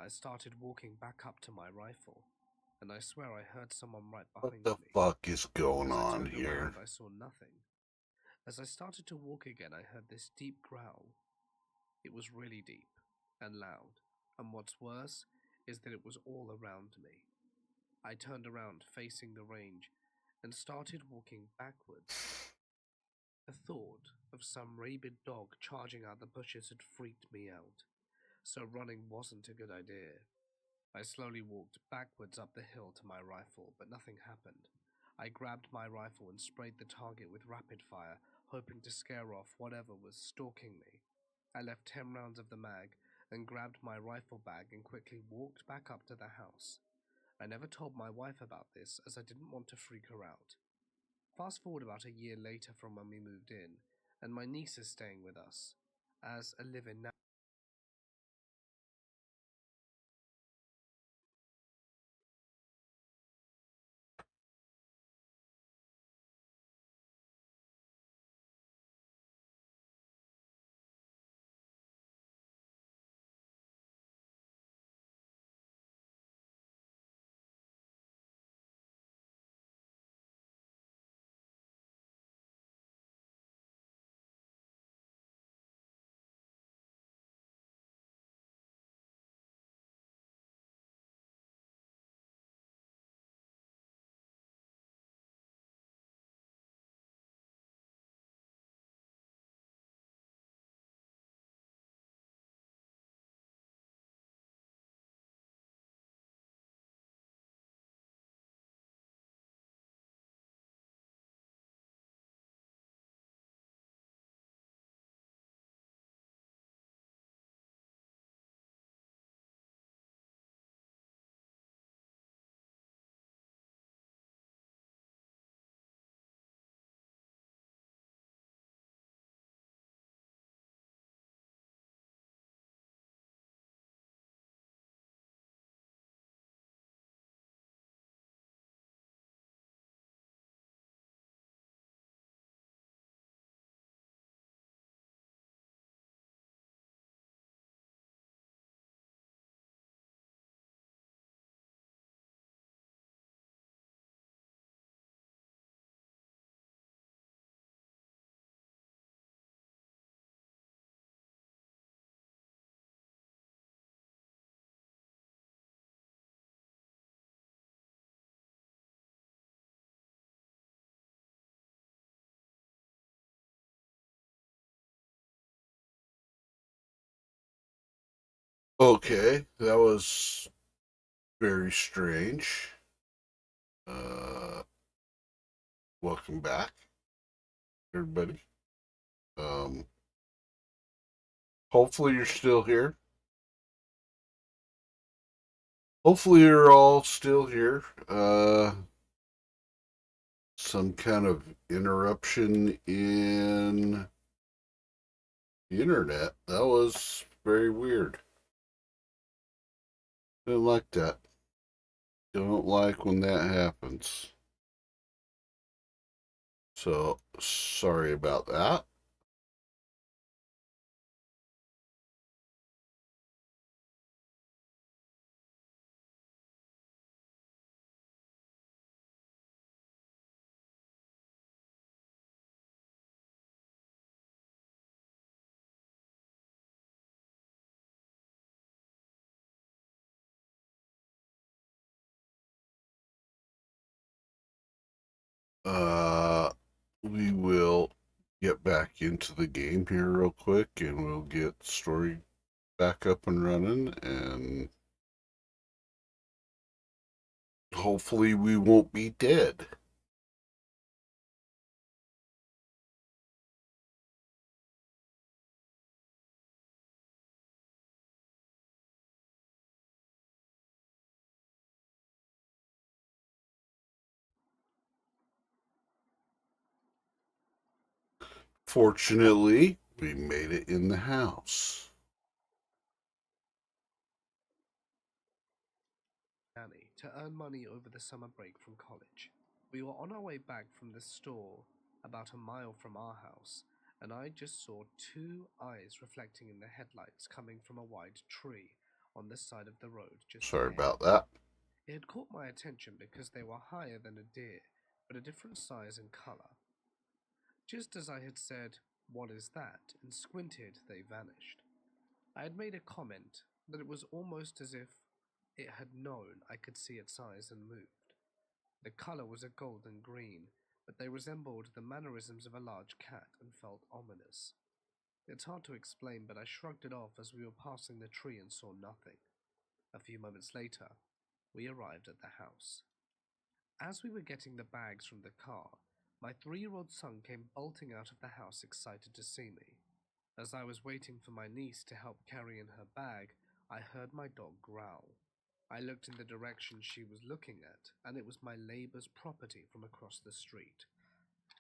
I started walking back up to my rifle, and I swear I heard someone right What behind the me. fuck is going As I on turned here? around, I saw nothing. As I started to walk again, I heard this deep growl. It was really deep and loud, and what's worse is that it was all around me. I turned around, facing the range, and started walking backwards. The thought of some rabid dog charging out the bushes had freaked me out, so running wasn't a good idea. I slowly walked backwards up the hill to my rifle, but nothing happened. I grabbed my rifle and sprayed the target with rapid fire, hoping to scare off whatever was stalking me. I left 10 rounds of the mag and grabbed my rifle bag and quickly walked back up to the house. I never told my wife about this as I didn't want to freak her out. Fast forward about a year later from when we moved in, and my niece is staying with us as a live in now. Okay, that was very strange. Uh, Welcome back, everybody. Um, Hopefully you're still here. Hopefully you're all still here. Some kind of interruption in the internet. That was very weird. Didn't like that. Don't like when that happens. So sorry about that. Uh, we will get back into the game here real quick and we'll get the story back up and running and hopefully we won't be dead. Fortunately, we made it in the house. Nanny to earn money over the summer break from college. We were on our way back from the store about a mile from our house, and I just saw two eyes reflecting in the headlights coming from a wide tree. on this side of the road just Sorry ahead. about that. It had caught my attention because they were higher than a deer, but a different size and color. Just as I had said, "What is that?" and squinted, they vanished. I had made a comment that it was almost as if it had known I could see its eyes and moved. The color was a golden green, but they resembled the mannerisms of a large cat and felt ominous. It's hard to explain, but I shrugged it off as we were passing the tree and saw nothing. A few moments later, we arrived at the house. As we were getting the bags from the car, my 3-year-old son came bolting out of the house excited to see me. As I was waiting for my niece to help carry in her bag, I heard my dog growl. I looked in the direction she was looking at, and it was my neighbor's property from across the street.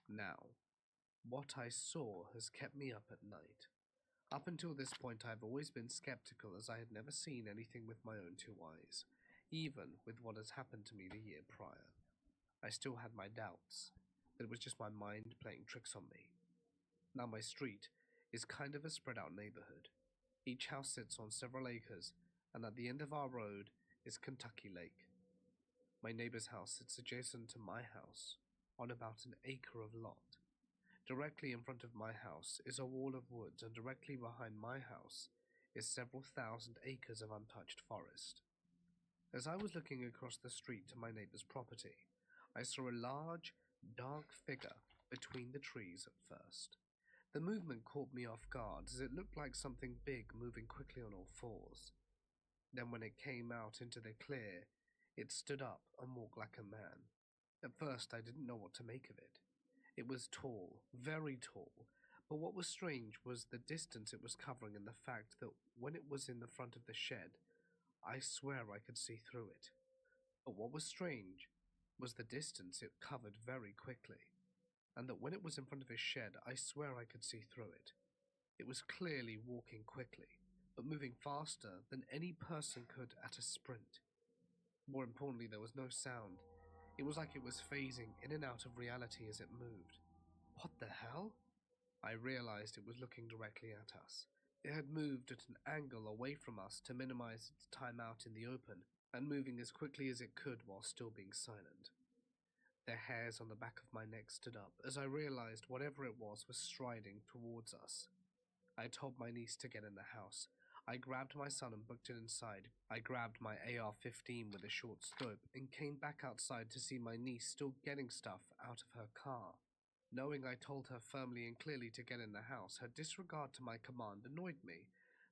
Now, what I saw has kept me up at night. Up until this point, I've always been skeptical, as I had never seen anything with my own 2 eyes, even with what has happened to me the year prior. I still had my doubts that it was just my mind playing tricks on me. Now my street is kind of a spread out neighborhood. Each house sits on several acres, and at the end of our road is Kentucky Lake. My neighbor's house sits adjacent to my house on about an acre of lot. Directly in front of my house is a wall of woods, and directly behind my house is several thousand acres of untouched forest. As I was looking across the street to my neighbor's property, I saw a large, dark figure between the trees at first. The movement caught me off guard, as it looked like something big moving quickly on all fours. Then when it came out into the clear, it stood up and walked like a man. At first I didn't know what to make of it. It was tall, very tall, but what was strange was the distance it was covering, and the fact that when it was in the front of the shed, I swear I could see through it. But what was strange was the distance it covered very quickly, and that when it was in front of his shed, I swear I could see through it. It was clearly walking quickly, but moving faster than any person could at a sprint. More importantly, there was no sound. It was like it was phasing in and out of reality as it moved. What the hell? I realized it was looking directly at us. It had moved at an angle away from us to minimize its time out in the open, and moving as quickly as it could while still being silent. The hairs on the back of my neck stood up as I realized whatever it was striding towards us. I told my niece to get in the house. I grabbed my son and booked it inside. I grabbed my AR-15 with a short scope and came back outside to see my niece still getting stuff out of her car. Knowing I told her firmly and clearly to get in the house, her disregard to my command annoyed me,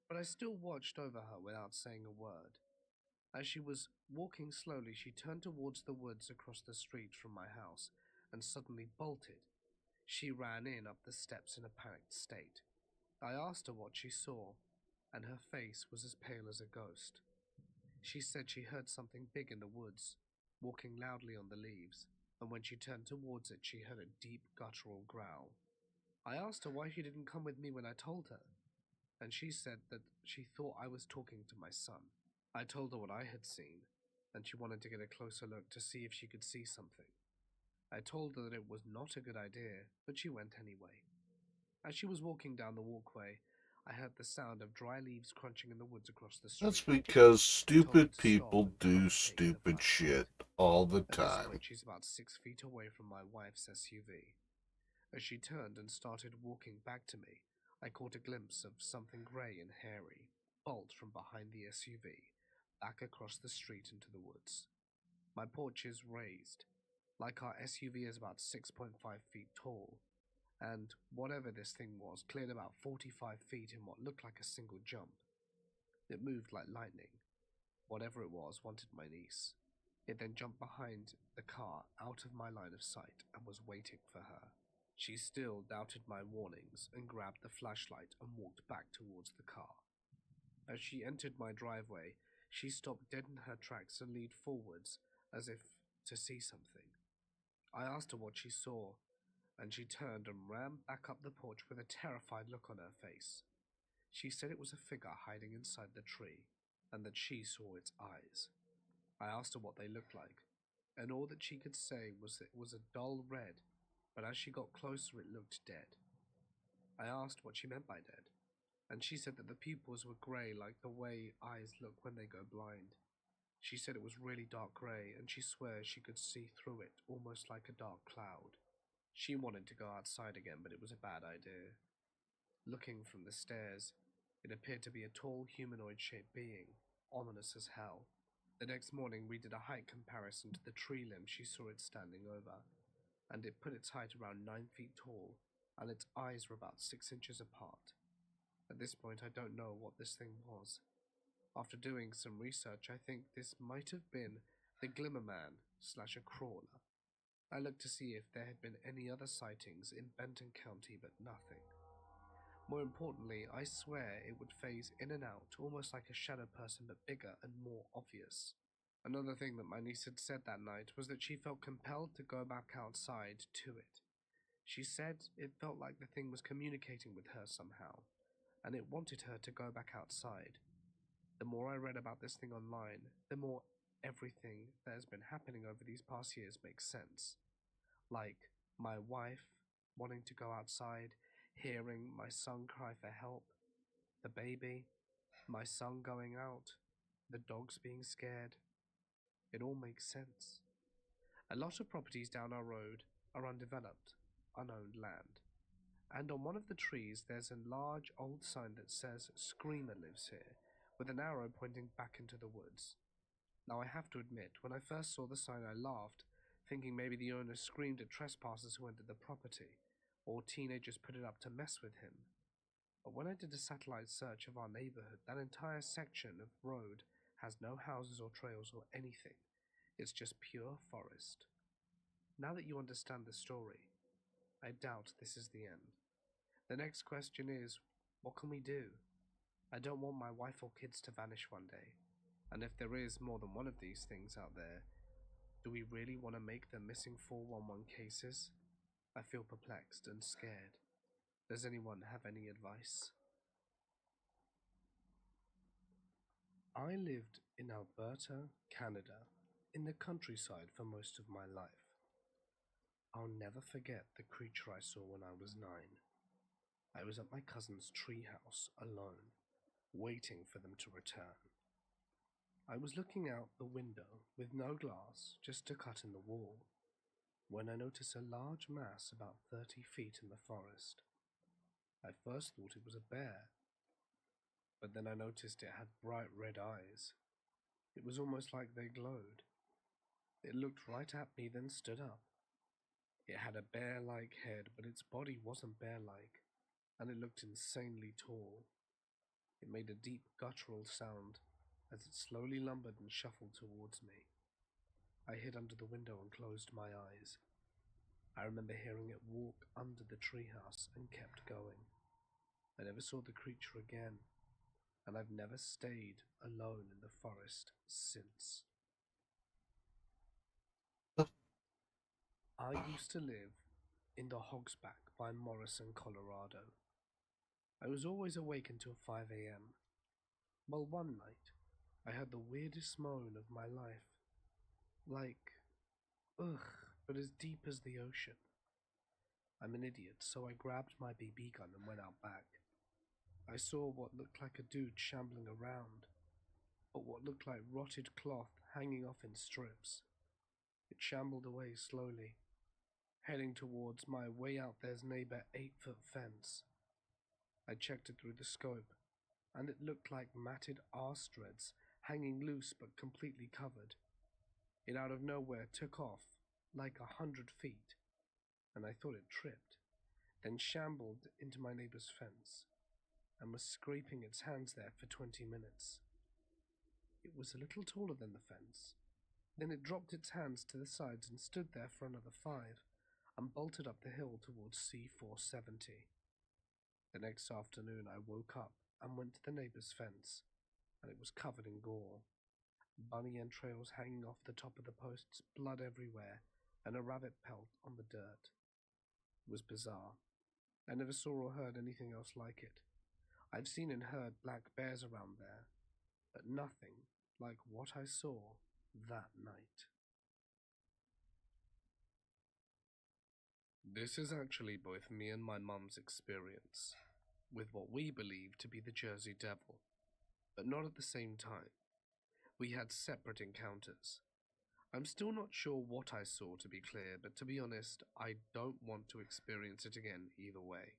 but I still watched over her without saying a word. As she was walking slowly, she turned towards the woods across the street from my house and suddenly bolted. She ran in up the steps in a panicked state. I asked her what she saw, and her face was as pale as a ghost. She said she heard something big in the woods, walking loudly on the leaves, and when she turned towards it, she heard a deep guttural growl. I asked her why she didn't come with me when I told her, and she said that she thought I was talking to my son. I told her what I had seen, and she wanted to get a closer look to see if she could see something. I told her that it was not a good idea, but she went anyway. As she was walking down the walkway, I heard the sound of dry leaves crunching in the woods across the street. That's because I told her stupid to stop people and come do and take the stupid flashlight. shit all the At this time. point, she's about 6 feet away from my wife's SUV. As she turned and started walking back to me, I caught a glimpse of something grey and hairy bolt from behind the SUV, back across the street into the woods. My porch is raised, like our SUV is about 6.5 feet tall, and whatever this thing was cleared about 45 feet in what looked like a single jump. It moved like lightning. Whatever it was wanted my niece. It then jumped behind the car out of my line of sight and was waiting for her. She still doubted my warnings and grabbed the flashlight and walked back towards the car. As she entered my driveway, she stopped dead in her tracks and leaned forwards as if to see something. I asked her what she saw, and she turned and ran back up the porch with a terrified look on her face. She said it was a figure hiding inside the tree, and that she saw its eyes. I asked her what they looked like, and all that she could say was that it was a dull red, but as she got closer it looked dead. I asked what she meant by dead. and she said that the pupils were grey like the way eyes look when they go blind. She said it was really dark grey, and she swears she could see through it, almost like a dark cloud. She wanted to go outside again, but it was a bad idea. Looking from the stairs, it appeared to be a tall humanoid-shaped being, ominous as hell. The next morning we did a height comparison to the tree limb she saw it standing over, and it put its height around 9 feet tall, and its eyes were about 6 inches apart. At this point I don't know what this thing was. After doing some research, I think this might have been the Glimmerman / a crawler. I looked to see if there had been any other sightings in Benton County, but nothing. More importantly, I swear it would phase in and out, almost like a shadow person, but bigger and more obvious. Another thing that my niece had said that night was that she felt compelled to go back outside to it. She said it felt like the thing was communicating with her somehow, and it wanted her to go back outside. The more I read about this thing online, the more everything that has been happening over these past years makes sense. Like my wife wanting to go outside, hearing my son cry for help, the baby, my son going out, the dogs being scared. It all makes sense. A lot of properties down our road are undeveloped, unowned land. And on one of the trees there's a large old sign that says Screamer lives here, with an arrow pointing back into the woods. Now I have to admit, when I first saw the sign I laughed, thinking maybe the owner screamed at trespassers who entered the property, or teenagers put it up to mess with him. But when I did a satellite search of our neighborhood, that entire section of road has no houses or trails or anything. It's just pure forest. Now that you understand the story, I doubt this is the end. The next question is, what can we do? I don't want my wife or kids to vanish one day. And if there is more than one of these things out there, do we really want to make them missing 411 cases? I feel perplexed and scared. Does anyone have any advice? I lived in Alberta, Canada, in the countryside for most of my life. I'll never forget the creature I saw when I was 9. I was at my cousin's treehouse alone, waiting for them to return. I was looking out the window with no glass, just a cut in the wall, when I noticed a large mass about 30 feet in the forest. I first thought it was a bear, but then I noticed it had bright red eyes. It was almost like they glowed. It looked right at me, then stood up. It had a bear-like head, but its body wasn't bear-like, and it looked insanely tall. It made a deep guttural sound as it slowly lumbered and shuffled towards me. I hid under the window and closed my eyes. I remember hearing it walk under the treehouse and kept going. I never saw the creature again, and I've never stayed alone in the forest since. I used to live in the Hogsback by Morrison, Colorado. I was always awake until 5 a.m. Well, one night, I had the weirdest moan of my life. Like, ugh, but as deep as the ocean. I'm an idiot, so I grabbed my BB gun and went out back. I saw what looked like a dude shambling around, but what looked like rotted cloth hanging off in strips. It shambled away slowly, heading towards my way out there's neighbor 8-foot fence. I checked it through the scope, and it looked like matted arse dreads hanging loose but completely covered. It out of nowhere took off like 100 feet, and I thought it tripped, then shambled into my neighbor's fence, and was scraping its hands there for 20 minutes. It was a little taller than the fence. Then it dropped its hands to the sides and stood there for another 5, and bolted up the hill towards C470. The next afternoon I woke up and went to the neighbor's fence, and it was covered in gore. Bunny entrails hanging off the top of the posts, blood everywhere, and a rabbit pelt on the dirt. It was bizarre. I never saw or heard anything else like it. I've seen and heard black bears around there, but nothing like what I saw that night. This is actually both me and my mum's experience. with what we believed to be the Jersey Devil, but not at the same time. We had separate encounters. I'm still not sure what I saw, to be clear, but to be honest, I don't want to experience it again either way.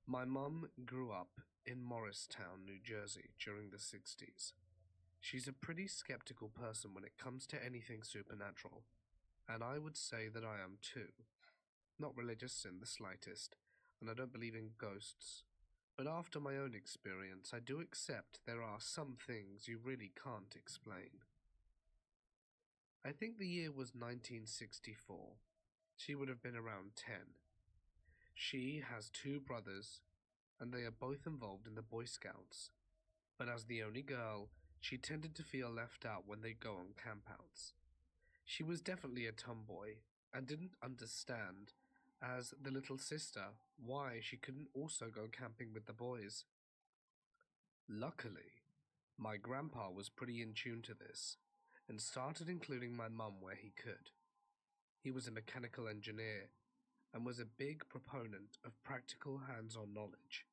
My mum grew up in Morristown, New Jersey during the 60s. She's a pretty skeptical person when it comes to anything supernatural, and I would say that I am too. Not religious in the slightest, and I don't believe in ghosts. But after my own experience, I do accept there are some things you really can't explain. I think the year was 1964. She would have been around 10. She has two brothers, and they are both involved in the Boy Scouts. But as the only girl, she tended to feel left out when they go on campouts. She was definitely a tomboy, and didn't understand, as the little sister, why she couldn't also go camping with the boys. Luckily, my grandpa was pretty in tune to this, and started including my mum where he could. He was a mechanical engineer, and was a big proponent of practical hands-on knowledge.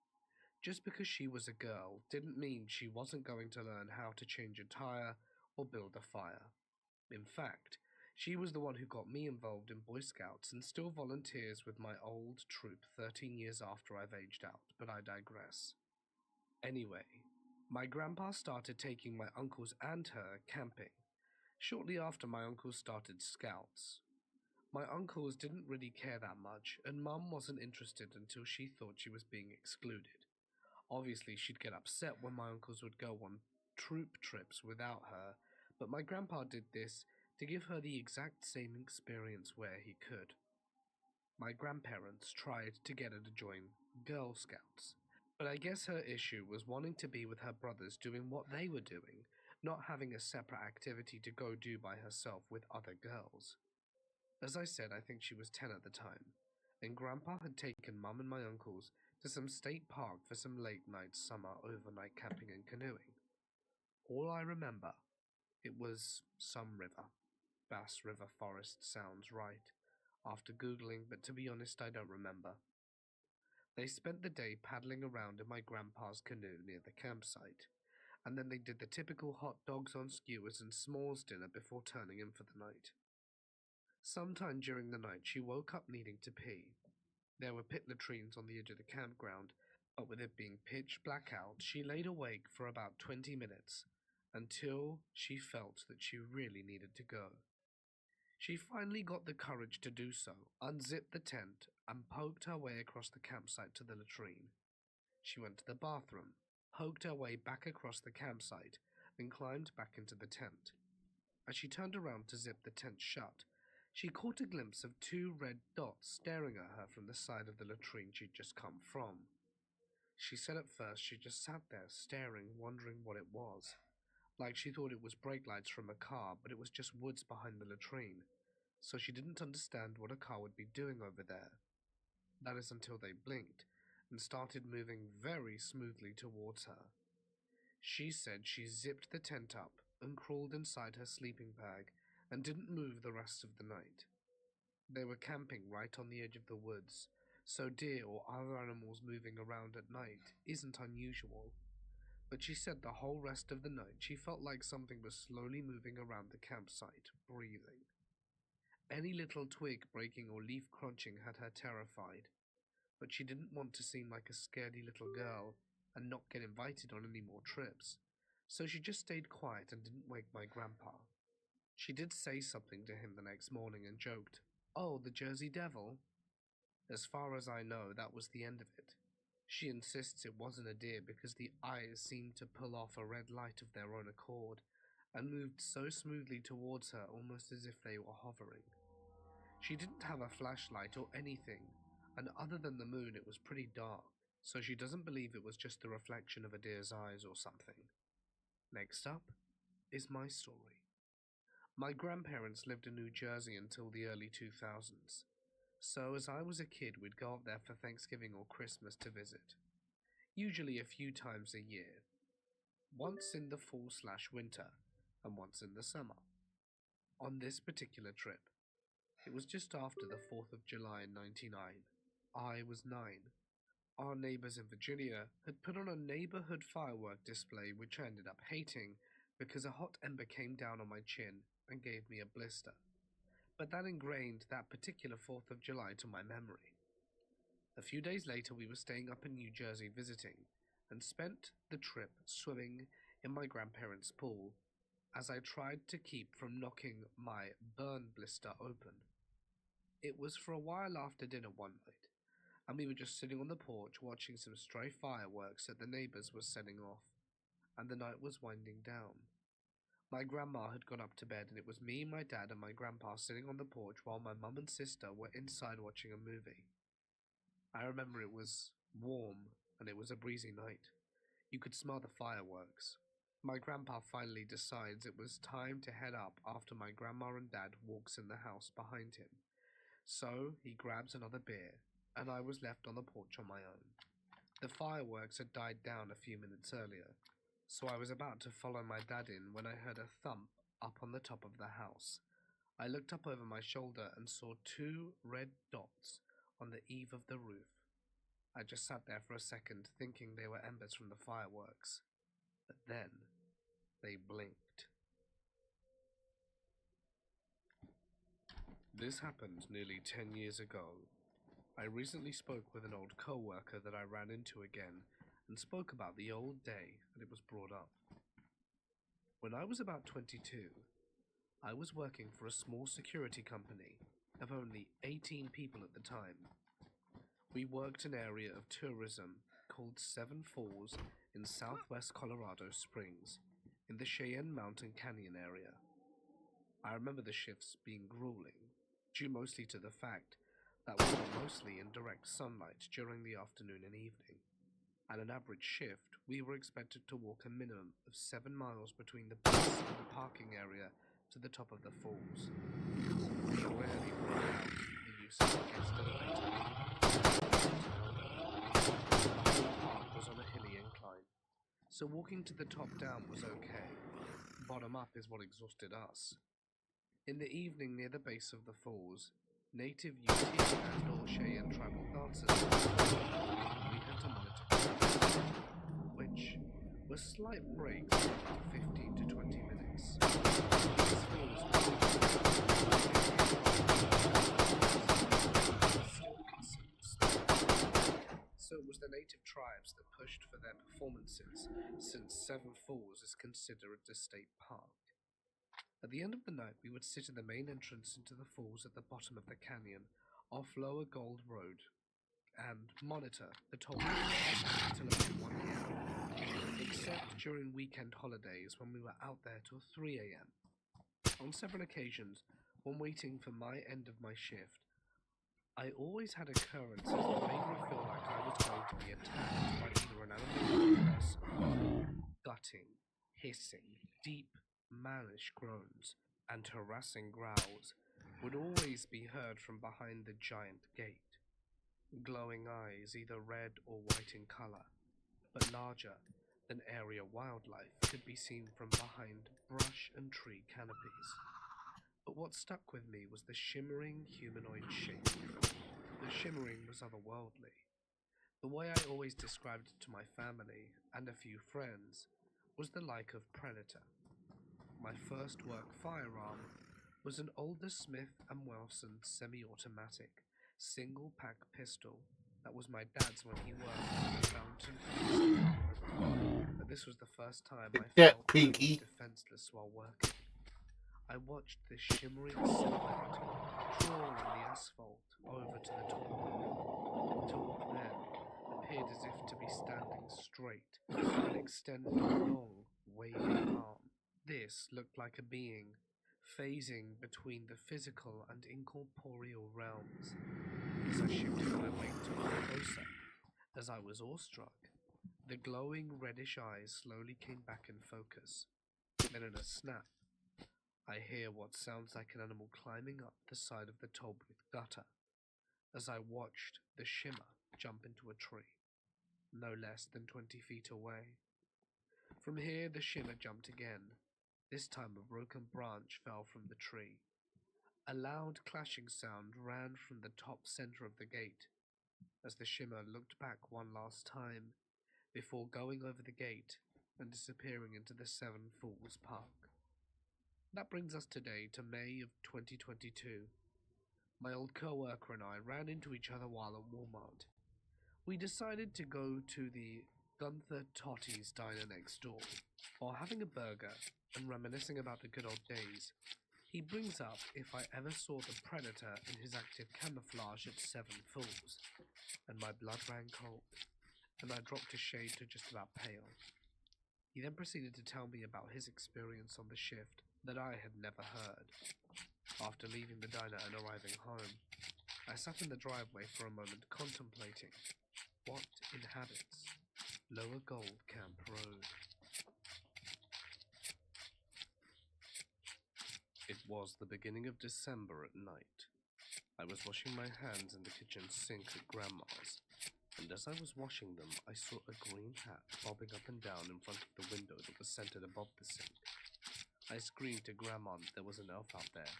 Just because she was a girl didn't mean she wasn't going to learn how to change a tire or build a fire. In fact, she was the one who got me involved in Boy Scouts and still volunteers with my old troop 13 years after I've aged out, but I digress. Anyway, my grandpa started taking my uncles and her camping. Shortly after, my uncles started Scouts. My uncles didn't really care that much, and Mum wasn't interested until she thought she was being excluded. Obviously, she'd get upset when my uncles would go on troop trips without her, but my grandpa did this to give her the exact same experience where he could. My grandparents tried to get her to join Girl Scouts, but I guess her issue was wanting to be with her brothers doing what they were doing, not having a separate activity to go do by herself with other girls. As I said, I think she was 10 at the time, and Grandpa had taken Mum and my uncles to some state park for some late-night summer overnight camping and canoeing. All I remember, it was some river. Bass River Forest sounds right, after Googling, but to be honest, I don't remember. They spent the day paddling around in my grandpa's canoe near the campsite, and then they did the typical hot dogs on skewers and s'mores dinner before turning in for the night. Sometime during the night, she woke up needing to pee. There were pit latrines on the edge of the campground, but with it being pitch black out, she laid awake for about 20 minutes, until she felt that she really needed to go. She finally got the courage to do so, unzipped the tent, and poked her way across the campsite to the latrine. She went to the bathroom, poked her way back across the campsite, and climbed back into the tent. As she turned around to zip the tent shut, she caught a glimpse of two red dots staring at her from the side of the latrine she'd just come from. She said at first she just sat there staring, wondering what it was. Like she thought it was brake lights from a car, but it was just woods behind the latrine, so she didn't understand what a car would be doing over there. That is until they blinked and started moving very smoothly towards her. She said she zipped the tent up and crawled inside her sleeping bag and didn't move the rest of the night. They were camping right on the edge of the woods, so deer or other animals moving around at night isn't unusual. But she said the whole rest of the night she felt like something was slowly moving around the campsite, breathing. Any little twig breaking or leaf crunching had her terrified, but she didn't want to seem like a scaredy little girl and not get invited on any more trips, so she just stayed quiet and didn't wake my grandpa. She did say something to him the next morning and joked, "Oh, the Jersey Devil?" As far as I know, that was the end of it. She insists it wasn't a deer because the eyes seemed to pull off a red light of their own accord and moved so smoothly towards her almost as if they were hovering. She didn't have a flashlight or anything, and other than the moon it was pretty dark, so she doesn't believe it was just the reflection of a deer's eyes or something. Next up is my story. My grandparents lived in New Jersey until the early 2000s, so as I was a kid we'd go up there for Thanksgiving or Christmas to visit, usually a few times a year, once in the fall/winter and once in the summer. On this particular trip, it was just after the 4th of July in '99. I was 9. Our neighbors in Virginia had put on a neighborhood firework display which I ended up hating because a hot ember came down on my chin and gave me a blister. But that ingrained that particular 4th of July to my memory. A few days later, we were staying up in New Jersey visiting and spent the trip swimming in my grandparents' pool as I tried to keep from knocking my burn blister open. It was for a while after dinner one night, and we were just sitting on the porch watching some stray fireworks that the neighbors were setting off, and the night was winding down. My grandma had gone up to bed, and it was me, my dad, and my grandpa sitting on the porch while my mum and sister were inside watching a movie. I remember it was warm, and it was a breezy night. You could smell the fireworks. My grandpa finally decides it was time to head up after my grandma and dad walks in the house behind him. So he grabs another beer, and I was left on the porch on my own. The fireworks had died down a few minutes earlier, so I was about to follow my dad in when I heard a thump up on the top of the house. I looked up over my shoulder and saw 2 red dots on the eave of the roof. I just sat there for a second thinking they were embers from the fireworks, but then they blinked. This happened nearly 10 years ago. I recently spoke with an old co-worker that I ran into again and spoke about the old day that it was brought up. When I was about 22, I was working for a small security company of only 18 people at the time. We worked an area of tourism called Seven Falls in southwest Colorado Springs, in the Cheyenne Mountain Canyon area. I remember the shifts being grueling, due mostly to the fact that we were mostly in direct sunlight during the afternoon and evening. At an average shift, we were expected to walk a minimum of 7 miles between the bus and the parking area to the top of the falls. We rarely were allowed the use of the guest elevator. The park was on a hilly incline, so walking to the top down was okay. Bottom up is what exhausted us. In the evening near the base of the falls, native UT and all Cheyenne tribal dancers we had to monitor crowds, which were slight breaks of about 15 to 20 minutes. These falls were still considered state. So it was the native tribes that pushed for their performances, since Seven Falls is considered a state park. At the end of the night, we would sit in the main entrance into the falls at the bottom of the canyon, off Lower Gold Road, and monitor the toll until about 1 a.m., except during weekend holidays when we were out there till 3 a.m. On several occasions, when waiting for my end of my shift, I always had occurrences that made me feel like I was going to be attacked by either an animal or a person. Gutting, hissing, deep, mannish groans, and harassing growls would always be heard from behind the giant gate. Glowing eyes, either red or white in color, but larger than area wildlife, could be seen from behind brush and tree canopies. But what stuck with me was the shimmering humanoid shape. The shimmering was otherworldly. The way I always described it to my family and a few friends was the like of Predator. My first work firearm was an older Smith & Wesson semi-automatic single-pack pistol that was my dad's when he worked at the mountain. But this was the first time I felt Pinky. defenseless while working. I watched this shimmering silhouette crawl on the asphalt over to the top, to what then appeared as if to be standing straight and extending a long, waving arm. This looked like a being, phasing between the physical and incorporeal realms. As I shifted my weight to look closer, as I was awestruck, the glowing reddish eyes slowly came back in focus. Then in a snap, I hear what sounds like an animal climbing up the side of the Tolbooth gutter, as I watched the shimmer jump into a tree, no less than 20 feet away. From here the shimmer jumped again. This time a broken branch fell from the tree. A loud clashing sound ran from the top center of the gate. as the shimmer looked back one last time before going over the gate and disappearing into the Seven Falls Park. That brings us today to May of 2022. My old co-worker and I ran into each other while at Walmart. We decided to go to the Gunther Totti's diner next door. While having a burger and reminiscing about the good old days, he brings up if I ever saw the Predator in his active camouflage at Seven Falls, and my blood ran cold, and I dropped a shade to just about pale. He then proceeded to tell me about his experience on the shift that I had never heard. After leaving the diner and arriving home, I sat in the driveway for a moment contemplating what inhabits Lower Gold Camp Road. It was the beginning of December at night. I was washing my hands in the kitchen sink at Grandma's, and as I was washing them, I saw a green hat bobbing up and down in front of the window that was centered above the sink. I screamed to Grandma that there was an elf out there,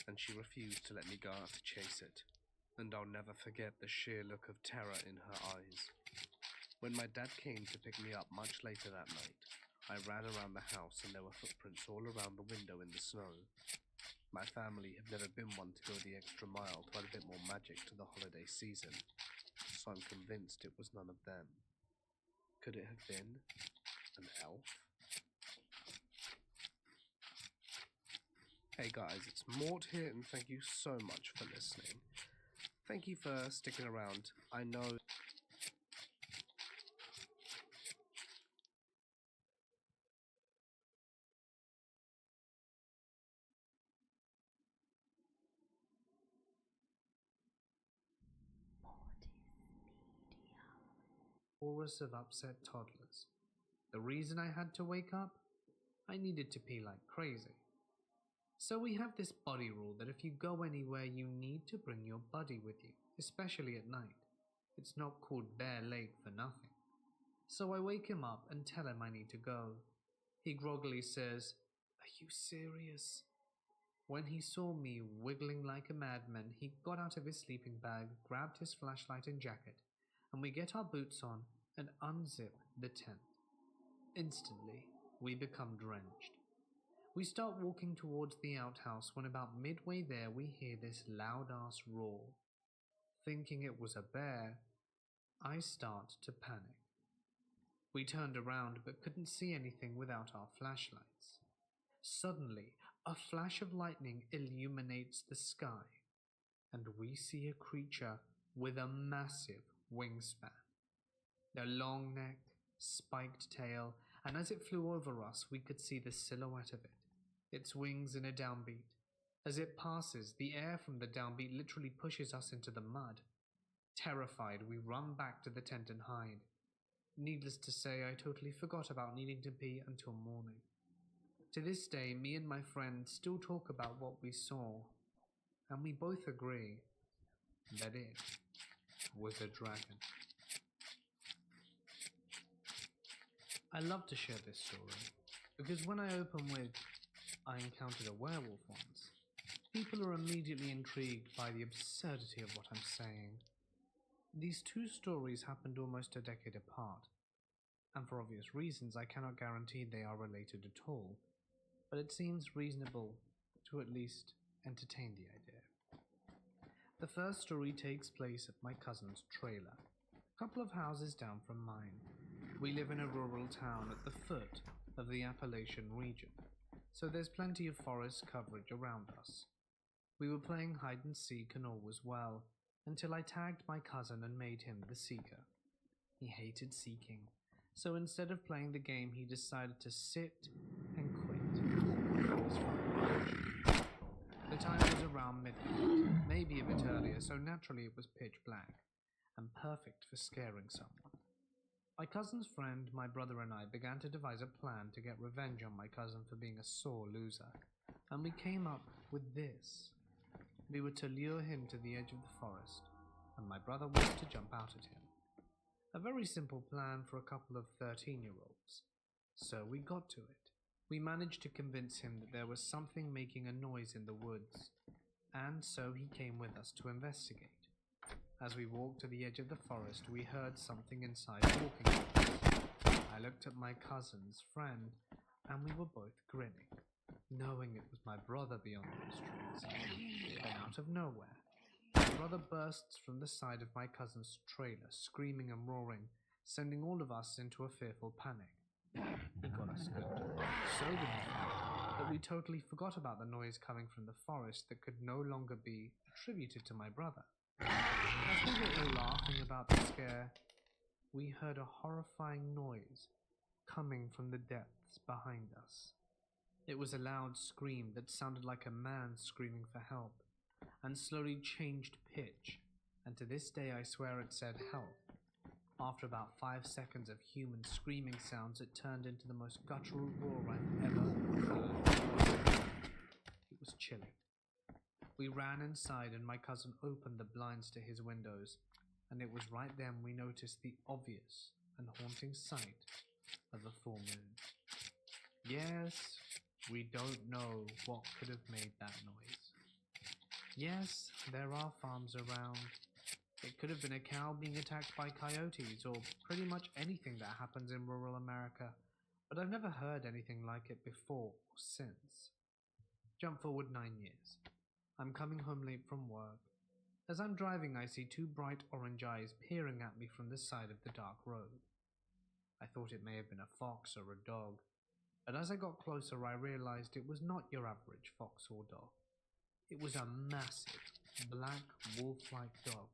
and she refused to let me go out to chase it, and I'll never forget the sheer look of terror in her eyes. When my dad came to pick me up much later that night, I ran around the house and there were footprints all around the window in the snow. My family have never been one to go the extra mile to add a bit more magic to the holiday season, so I'm convinced it was none of them. Could it have been an elf? Hey guys, it's Mort here, and thank you so much for listening. Thank you for sticking around. I know chorus of upset toddlers. The reason I had to wake up? I needed to pee like crazy. So we have this buddy rule that if you go anywhere, you need to bring your buddy with you, especially at night. It's not called Bear Lake for nothing. So I wake him up and tell him I need to go. He groggily says, "Are you serious?" When he saw me wiggling like a madman, he got out of his sleeping bag, grabbed his flashlight and jacket, and we get our boots on and unzip the tent. Instantly, we become drenched. We start walking towards the outhouse when about midway there we hear this loud-ass roar. Thinking it was a bear, I start to panic. We turned around but couldn't see anything without our flashlights. Suddenly, a flash of lightning illuminates the sky, and we see a creature with a massive wingspan. A long neck, spiked tail, and as it flew over us, we could see the silhouette of it, its wings in a downbeat. As it passes, the air from the downbeat literally pushes us into the mud. Terrified, we run back to the tent and hide. Needless to say, I totally forgot about needing to pee until morning. To this day, me and my friend still talk about what we saw, and we both agree that it was a dragon. I love to share this story, because when I open with, "I encountered a werewolf once," people are immediately intrigued by the absurdity of what I'm saying. These two stories happened almost a decade apart, and for obvious reasons I cannot guarantee they are related at all, but it seems reasonable to at least entertain the idea. The first story takes place at my cousin's trailer, a couple of houses down from mine. We live in a rural town at the foot of the Appalachian region, so there's plenty of forest coverage around us. We were playing hide and seek and all was well, until I tagged my cousin and made him the seeker. He hated seeking, so instead of playing the game he decided to sit and quit. It was fun. The time was around midnight, maybe a bit earlier, so naturally it was pitch black, and perfect for scaring someone. My cousin's friend, my brother and I began to devise a plan to get revenge on my cousin for being a sore loser, and we came up with this. We were to lure him to the edge of the forest, and my brother was to jump out at him. A very simple plan for a couple of 13-year-olds. So we got to it. We managed to convince him that there was something making a noise in the woods, and so he came with us to investigate. As we walked to the edge of the forest, we heard something inside walking at us. I looked at my cousin's friend, and we were both grinning, knowing it was my brother beyond those trees. Then out of nowhere, my brother bursts from the side of my cousin's trailer, screaming and roaring, sending all of us into a fearful panic. He got us good, so good in fact, that we totally forgot about the noise coming from the forest that could no longer be attributed to my brother. As we were all laughing about the scare, we heard a horrifying noise coming from the depths behind us. It was a loud scream that sounded like a man screaming for help, and slowly changed pitch, and to this day I swear it said help. After about 5 seconds of human screaming sounds, it turned into the most guttural roar I've ever heard. It was chilling. We ran inside and my cousin opened the blinds to his windows, and it was right then we noticed the obvious and haunting sight of a full moon. Yes, we don't know what could have made that noise. Yes, there are farms around. It could have been a cow being attacked by coyotes, or pretty much anything that happens in rural America, but I've never heard anything like it before or since. Jump forward 9 years. I'm coming home late from work. As I'm driving, I see 2 bright orange eyes peering at me from the side of the dark road. I thought it may have been a fox or a dog, but as I got closer I realized it was not your average fox or dog. It was a massive, black, wolf-like dog.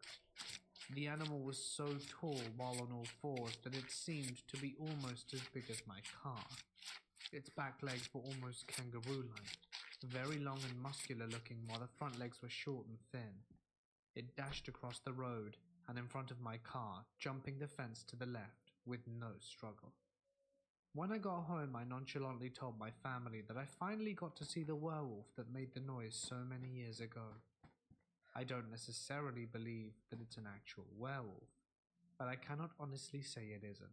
The animal was so tall while on all fours that it seemed to be almost as big as my car. Its back legs were almost kangaroo-like, very long and muscular looking, while the front legs were short and thin. It dashed across the road and in front of my car, jumping the fence to the left with no struggle. When I got home, I nonchalantly told my family that I finally got to see the werewolf that made the noise so many years ago. I don't necessarily believe that it's an actual werewolf, but I cannot honestly say it isn't.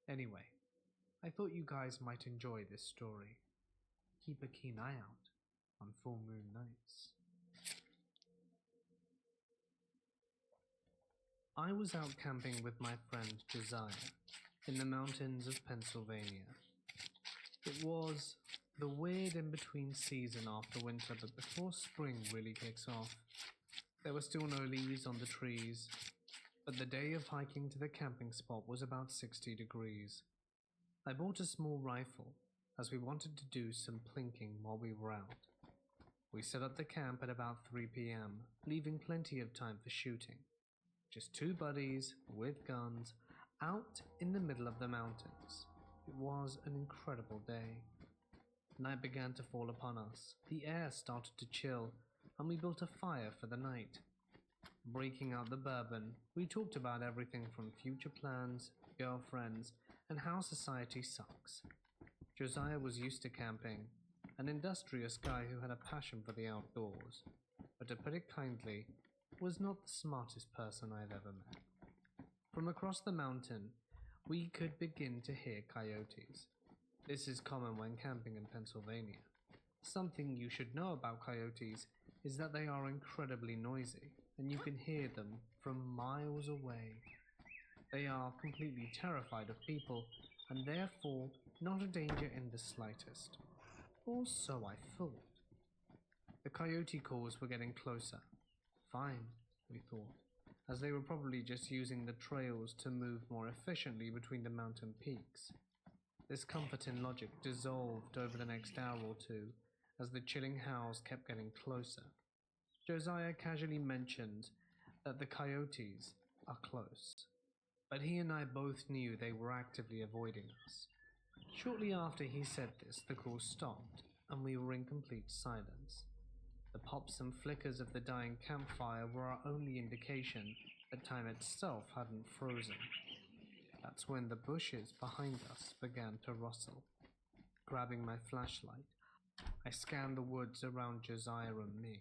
Anyway, I thought you guys might enjoy this story. Keep a keen eye out on full moon nights. I was out camping with my friend Josiah in the mountains of Pennsylvania. It was the weird in-between season after winter, but before spring really kicks off. There were still no leaves on the trees, but the day of hiking to the camping spot was about 60 degrees. I bought a small rifle, as we wanted to do some plinking while we were out. We set up the camp at about 3 p.m., leaving plenty of time for shooting. Just 2 buddies, with guns, out in the middle of the mountains. It was an incredible day. Night began to fall upon us. The air started to chill, and we built a fire for the night. Breaking out the bourbon, we talked about everything from future plans, girlfriends, and how society sucks. Josiah was used to camping, an industrious guy who had a passion for the outdoors, but to put it kindly, was not the smartest person I've ever met. From across the mountain, we could begin to hear coyotes. This is common when camping in Pennsylvania. Something you should know about coyotes is that they are incredibly noisy, and you can hear them from miles away. They are completely terrified of people, and therefore not a danger in the slightest. Or so I thought. The coyote calls were getting closer. Fine, we thought, as they were probably just using the trails to move more efficiently between the mountain peaks. This comforting logic dissolved over the next hour or two as the chilling howls kept getting closer. Josiah casually mentioned that the coyotes are close, but he and I both knew they were actively avoiding us. Shortly after he said this, the call stopped, and we were in complete silence. The pops and flickers of the dying campfire were our only indication that time itself hadn't frozen. That's when the bushes behind us began to rustle. Grabbing my flashlight, I scanned the woods around Josiah and me,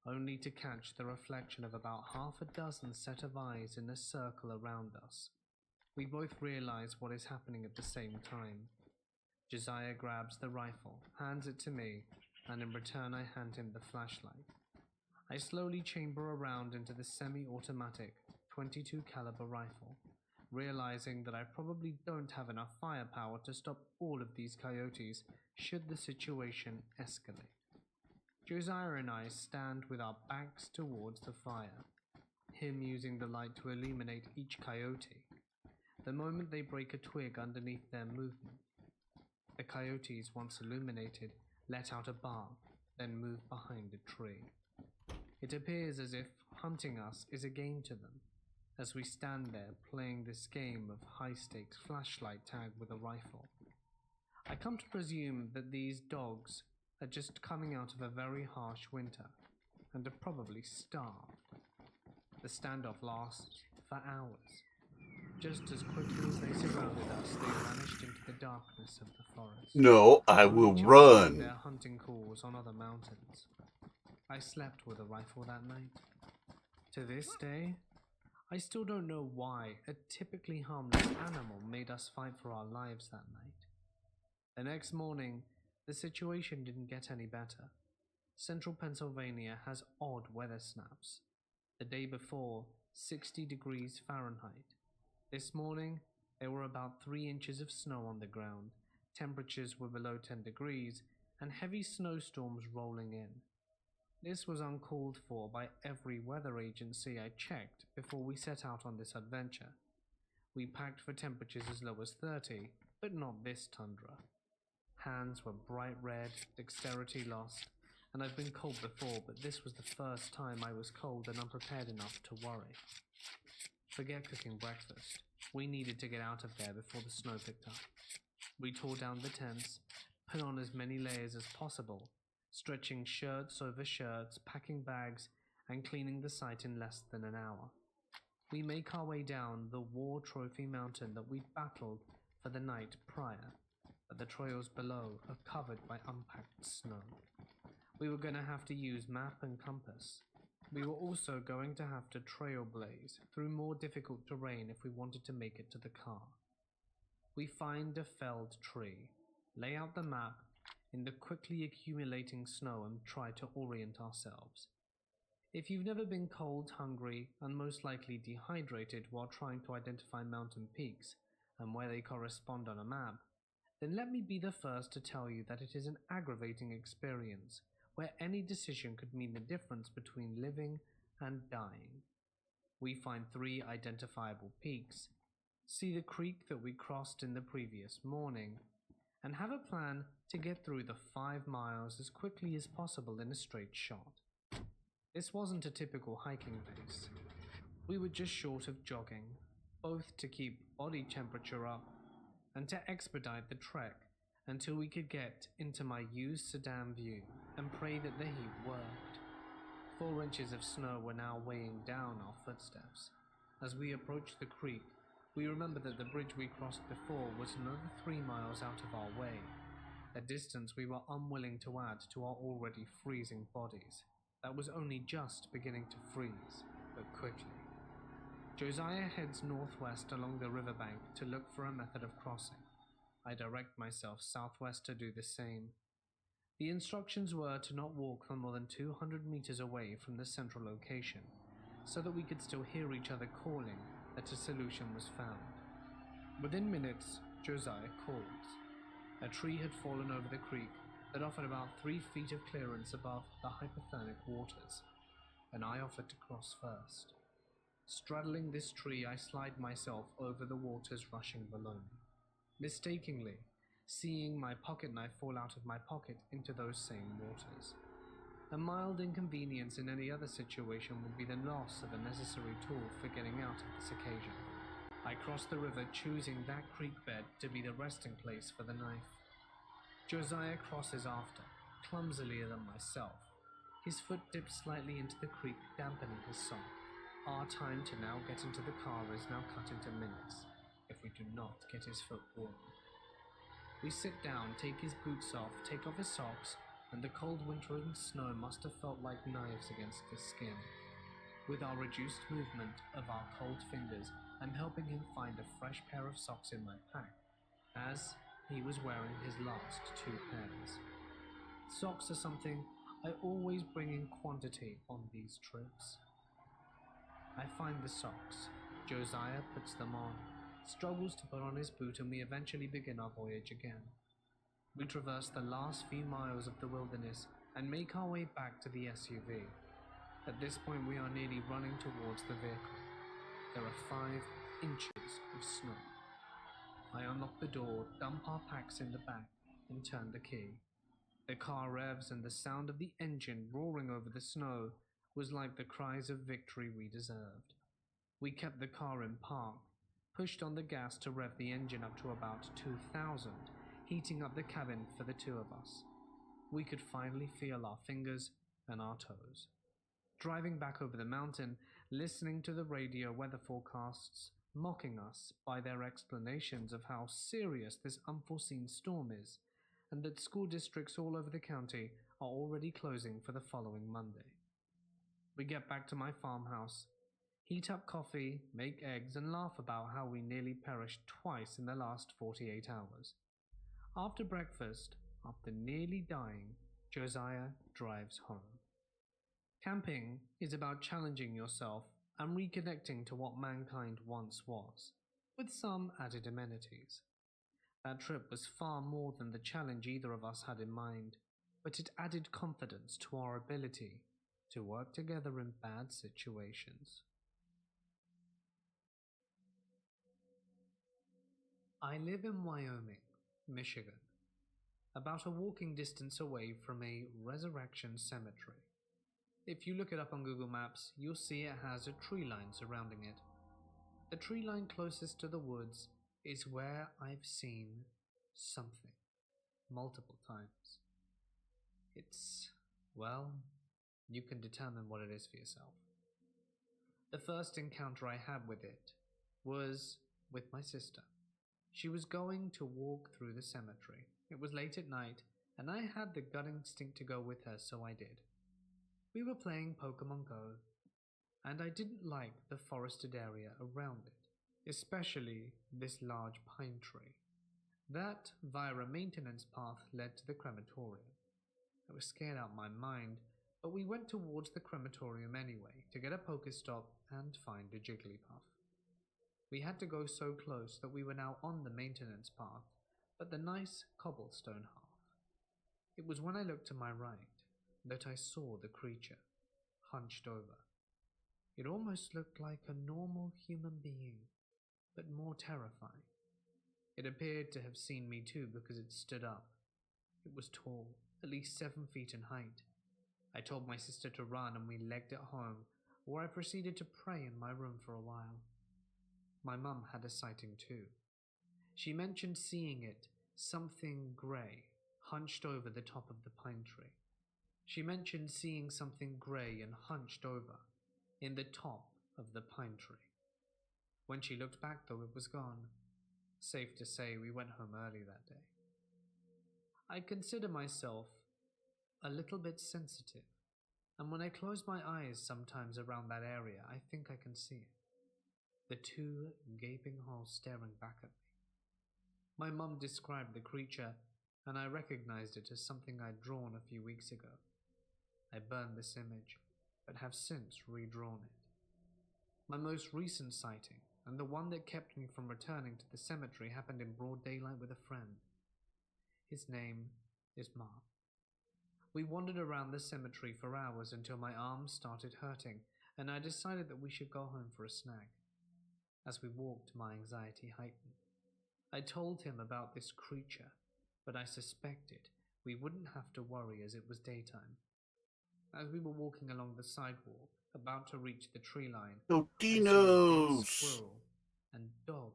only to catch the reflection of about half a dozen set of eyes in a circle around us. We both realize what is happening at the same time. Josiah grabs the rifle, hands it to me, and in return I hand him the flashlight. I slowly chamber around into the semi-automatic 22 caliber rifle, realizing that I probably don't have enough firepower to stop all of these coyotes should the situation escalate. Josiah and I stand with our backs towards the fire, him using the light to illuminate each coyote. The moment they break a twig underneath their movement, the coyotes, once illuminated, let out a bark, then move behind a tree. It appears as if hunting us is a game to them, as we stand there playing this game of high-stakes flashlight tag with a rifle. I come to presume that these dogs are just coming out of a very harsh winter and are probably starved. The standoff lasts for hours. Just as quickly as they surrounded us, they vanished into the darkness of the forest. No, I will Only run. their hunting calls on other mountains. I slept with a rifle that night. To this day, I still don't know why a typically harmless animal made us fight for our lives that night. The next morning, the situation didn't get any better. Central Pennsylvania has odd weather snaps. The day before, 60 degrees Fahrenheit. This morning, there were about 3 inches of snow on the ground, temperatures were below 10 degrees, and heavy snowstorms rolling in. This was uncalled for by every weather agency I checked before we set out on this adventure. We packed for temperatures as low as 30, but not this tundra. Hands were bright red, dexterity lost, and I've been cold before, but this was the first time I was cold and unprepared enough to worry. Forget cooking breakfast. We needed to get out of there before the snow picked up. We tore down the tents, put on as many layers as possible, stretching shirts over shirts, packing bags, and cleaning the site in less than an hour. We make our way down the War Trophy Mountain that we'd battled for the night prior, but the trails below are covered by unpacked snow. We were going to have to use map and compass. We were also going to have to trailblaze through more difficult terrain if we wanted to make it to the car. We find a felled tree, lay out the map in the quickly accumulating snow and try to orient ourselves. If you've never been cold, hungry, and most likely dehydrated while trying to identify mountain peaks and where they correspond on a map, then let me be the first to tell you that it is an aggravating experience where any decision could mean the difference between living and dying. We find 3 identifiable peaks, see the creek that we crossed in the previous morning, and have a plan to get through the 5 miles as quickly as possible in a straight shot. This wasn't a typical hiking pace. We were just short of jogging, both to keep body temperature up and to expedite the trek until we could get into my used sedan view and pray that the heat worked. 4 inches of snow were now weighing down our footsteps. As we approached the creek, we remembered that the bridge we crossed before was another 3 miles out of our way, a distance we were unwilling to add to our already freezing bodies. That was only just beginning to freeze, but quickly. Josiah heads northwest along the riverbank to look for a method of crossing. I direct myself southwest to do the same. The instructions were to not walk for more than 200 meters away from the central location, so that we could still hear each other calling that a solution was found. Within minutes, Josiah calls. A tree had fallen over the creek that offered about 3 feet of clearance above the hypothermic waters, and I offered to cross first. Straddling this tree, I slide myself over the waters rushing below me, mistakenly seeing my pocket knife fall out of my pocket into those same waters. A mild inconvenience in any other situation would be the loss of a necessary tool for getting out of this occasion. I crossed the river, choosing that creek bed to be the resting place for the knife. Josiah crosses after, clumsier than myself. His foot dips slightly into the creek, dampening his sock. Our time to now get into the car is now cut into minutes, if we do not get his foot warm. We sit down, take his boots off, take off his socks, and the cold wintering snow must have felt like knives against his skin. With our reduced movement of our cold fingers, I'm helping him find a fresh pair of socks in my pack, as he was wearing his last 2 pairs. Socks are something I always bring in quantity on these trips. I find the socks. Josiah puts them on, struggles to put on his boot, and we eventually begin our voyage again. We traverse the last few miles of the wilderness and make our way back to the SUV. At this point, we are nearly running towards the vehicle. There are 5 inches of snow. I unlock the door, dump our packs in the back, and turn the key. The car revs, and the sound of the engine roaring over the snow was like the cries of victory we deserved. We kept the car in park, pushed on the gas to rev the engine up to about 2,000, heating up the cabin for the 2 of us. We could finally feel our fingers and our toes. Driving back over the mountain, listening to the radio weather forecasts, mocking us by their explanations of how serious this unforeseen storm is, and that school districts all over the county are already closing for the following Monday. We get back to my farmhouse, heat up coffee, make eggs, and laugh about how we nearly perished twice in the last 48 hours. After breakfast, after nearly dying, Josiah drives home. Camping is about challenging yourself and reconnecting to what mankind once was, with some added amenities. That trip was far more than the challenge either of us had in mind, but it added confidence to our ability to work together in bad situations. I live in Wyoming, Michigan, about a walking distance away from a resurrection cemetery. If you look it up on Google Maps, you'll see it has a tree line surrounding it. The tree line closest to the woods is where I've seen something multiple times. Well, you can determine what it is for yourself. The first encounter I had with it was with my sister. She was going to walk through the cemetery. It was late at night, and I had the gut instinct to go with her, so I did. We were playing Pokemon Go, and I didn't like the forested area around it, especially this large pine tree. That, via a maintenance path, led to the crematorium. I was scared out of my mind, but we went towards the crematorium anyway to get a Pokestop and find a Jigglypuff. We had to go so close that we were now on the maintenance path, but the nice cobblestone half. It was when I looked to my right that I saw the creature, hunched over. It almost looked like a normal human being, but more terrifying. It appeared to have seen me too because it stood up. It was tall, at least 7 feet in height. I told my sister to run and we legged it home, where I proceeded to pray in my room for a while. My mum had a sighting too. She mentioned seeing it, something grey, hunched over the top of the pine tree. She mentioned seeing something grey and hunched over, in the top of the pine tree. When she looked back though, it was gone. Safe to say we went home early that day. I consider myself a little bit sensitive, and when I close my eyes sometimes around that area, I think I can see it. The 2 gaping holes staring back at me. My mum described the creature, and I recognized it as something I'd drawn a few weeks ago. I burned this image, but have since redrawn it. My most recent sighting, and the one that kept me from returning to the cemetery, happened in broad daylight with a friend. His name is Mark. We wandered around the cemetery for hours until my arms started hurting, and I decided that we should go home for a snack. As we walked, my anxiety heightened. I told him about this creature, but I suspected we wouldn't have to worry as it was daytime. As we were walking along the sidewalk, about to reach the tree line, I saw a big Totinos! squirrel and dog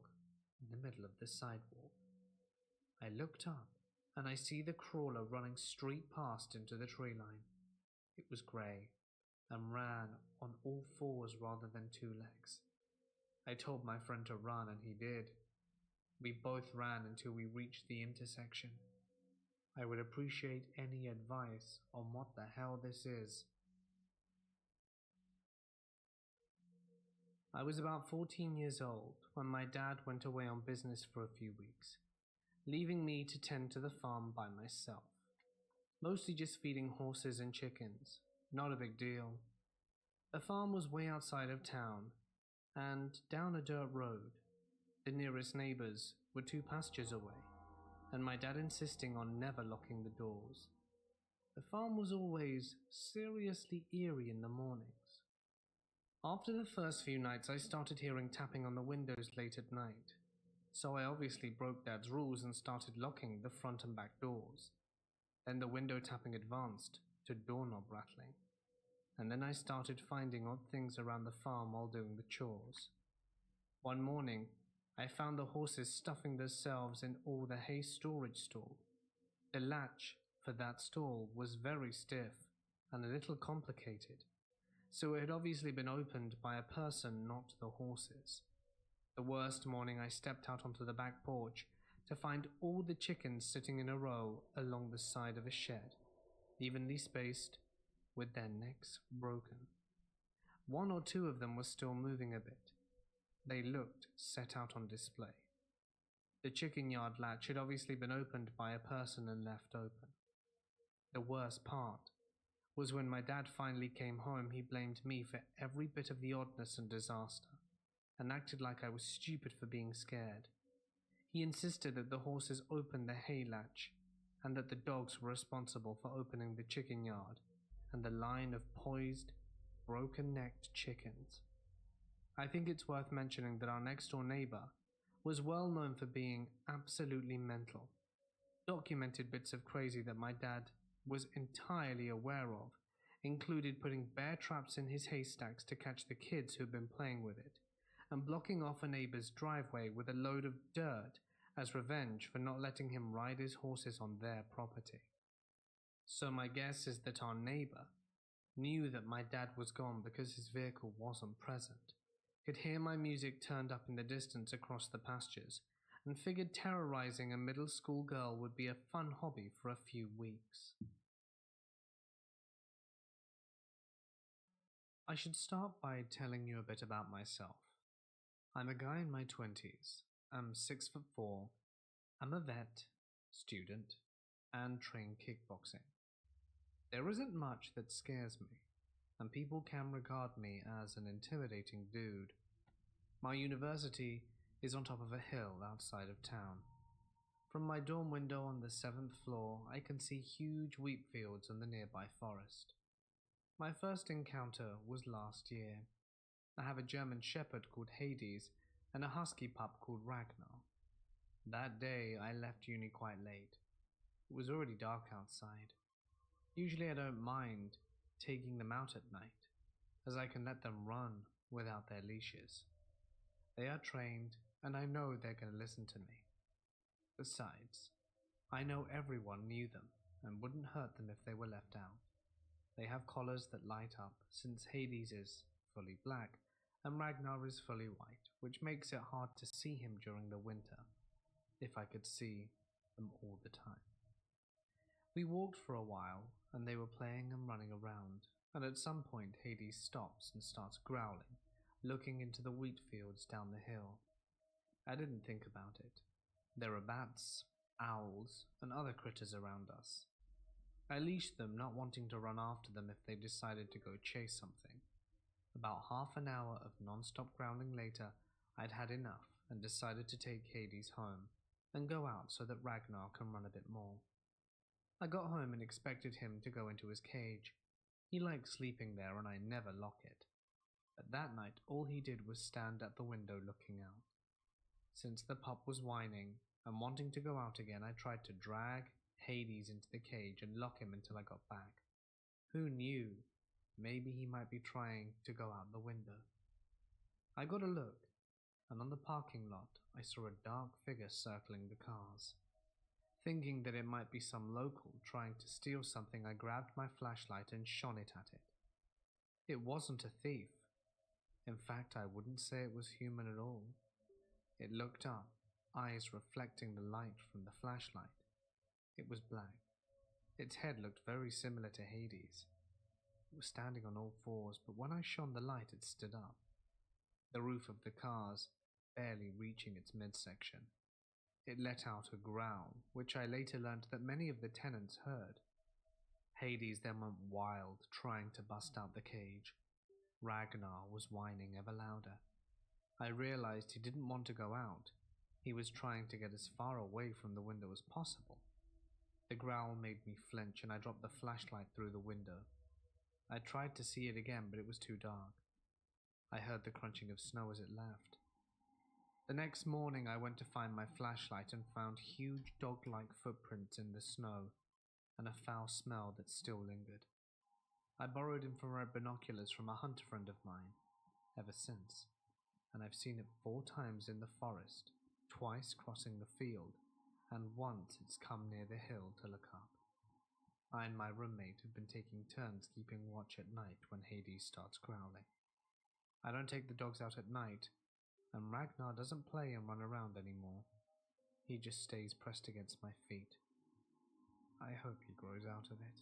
in the middle of the sidewalk. I looked up, and I see the crawler running straight past into the tree line. It was grey, and ran on all 4s rather than 2 legs. I told my friend to run, and he did. We both ran until we reached the intersection. I would appreciate any advice on what the hell this is. I was about 14 years old when my dad went away on business for a few weeks, leaving me to tend to the farm by myself. mostly just feeding horses and chickens. Not a big deal. The farm was way outside of town, and down a dirt road. The nearest neighbors were 2 pastures away, and my dad insisting on never locking the doors. The farm was always seriously eerie in the mornings. After the first few nights, I started hearing tapping on the windows late at night, so I obviously broke Dad's rules and started locking the front and back doors. Then the window tapping advanced to doorknob rattling, and then I started finding odd things around the farm while doing the chores. One morning, I found the horses stuffing themselves in all the hay storage stall. The latch for that stall was very stiff and a little complicated, so it had obviously been opened by a person, not the horses. The worst morning, I stepped out onto the back porch to find all the chickens sitting in a row along the side of a shed, evenly spaced, with their necks broken. 1 or 2 of them were still moving a bit. They looked set out on display. The chicken yard latch had obviously been opened by a person and left open. The worst part was when my dad finally came home, he blamed me for every bit of the oddness and disaster, and acted like I was stupid for being scared. He insisted that the horses open the hay latch, and that the dogs were responsible for opening the chicken yard and the line of poised, broken-necked chickens. I think it's worth mentioning that our next-door neighbor was well known for being absolutely mental. Documented bits of crazy that my dad was entirely aware of included putting bear traps in his haystacks to catch the kids who had been playing with it, and blocking off a neighbor's driveway with a load of dirt as revenge for not letting him ride his horses on their property. So my guess is that our neighbor knew that my dad was gone because his vehicle wasn't present, could hear my music turned up in the distance across the pastures, and figured terrorizing a middle school girl would be a fun hobby for a few weeks. I should start by telling you a bit about myself. I'm a guy in my 20s. I'm 6'4". I'm a vet, student, and train kickboxing. There isn't much that scares me, and people can regard me as an intimidating dude. My university is on top of a hill outside of town. From my dorm window on the 7th floor, I can see huge wheat fields and the nearby forest. My first encounter was last year. I have a German shepherd called Hades and a husky pup called Ragnar. That day I left uni quite late. It was already dark outside. Usually I don't mind taking them out at night, as I can let them run without their leashes. They are trained, and I know they're going to listen to me. Besides, I know everyone knew them and wouldn't hurt them if they were left out. They have collars that light up, since Hades is fully black and Ragnar is fully white, which makes it hard to see him during the winter, if I could see them all the time. We walked for a while, and they were playing and running around, and at some point Hades stops and starts growling, looking into the wheat fields down the hill. I didn't think about it. There are bats, owls, and other critters around us. I leashed them, not wanting to run after them if they decided to go chase something. About half an hour of non-stop growling later, I'd had enough and decided to take Hades home and go out so that Ragnar can run a bit more. I got home and expected him to go into his cage. He likes sleeping there and I never lock it. But that night all he did was stand at the window looking out. Since the pup was whining and wanting to go out again, I tried to drag Hades into the cage and lock him until I got back. Who knew? Maybe he might be trying to go out the window. I got a look, and on the parking lot I saw a dark figure circling the cars. Thinking that it might be some local trying to steal something, I grabbed my flashlight and shone it at it. It wasn't a thief. In fact, I wouldn't say it was human at all. It looked up, eyes reflecting the light from the flashlight. It was black. Its head looked very similar to Hades. It was standing on all fours, but when I shone the light, it stood up, the roof of the cars barely reaching its midsection. It let out a growl, which I later learned that many of the tenants heard. Hades then went wild, trying to bust out the cage. Ragnar was whining ever louder. I realized he didn't want to go out. He was trying to get as far away from the window as possible. The growl made me flinch and I dropped the flashlight through the window. I tried to see it again, but it was too dark. I heard the crunching of snow as it left. The next morning I went to find my flashlight and found huge dog-like footprints in the snow and a foul smell that still lingered. I borrowed infrared binoculars from a hunter friend of mine ever since, and I've seen it 4 times in the forest, twice crossing the field, and once it's come near the hill to look up. I and my roommate have been taking turns keeping watch at night when Hades starts growling. I don't take the dogs out at night, and Ragnar doesn't play and run around anymore. He just stays pressed against my feet. I hope he grows out of it.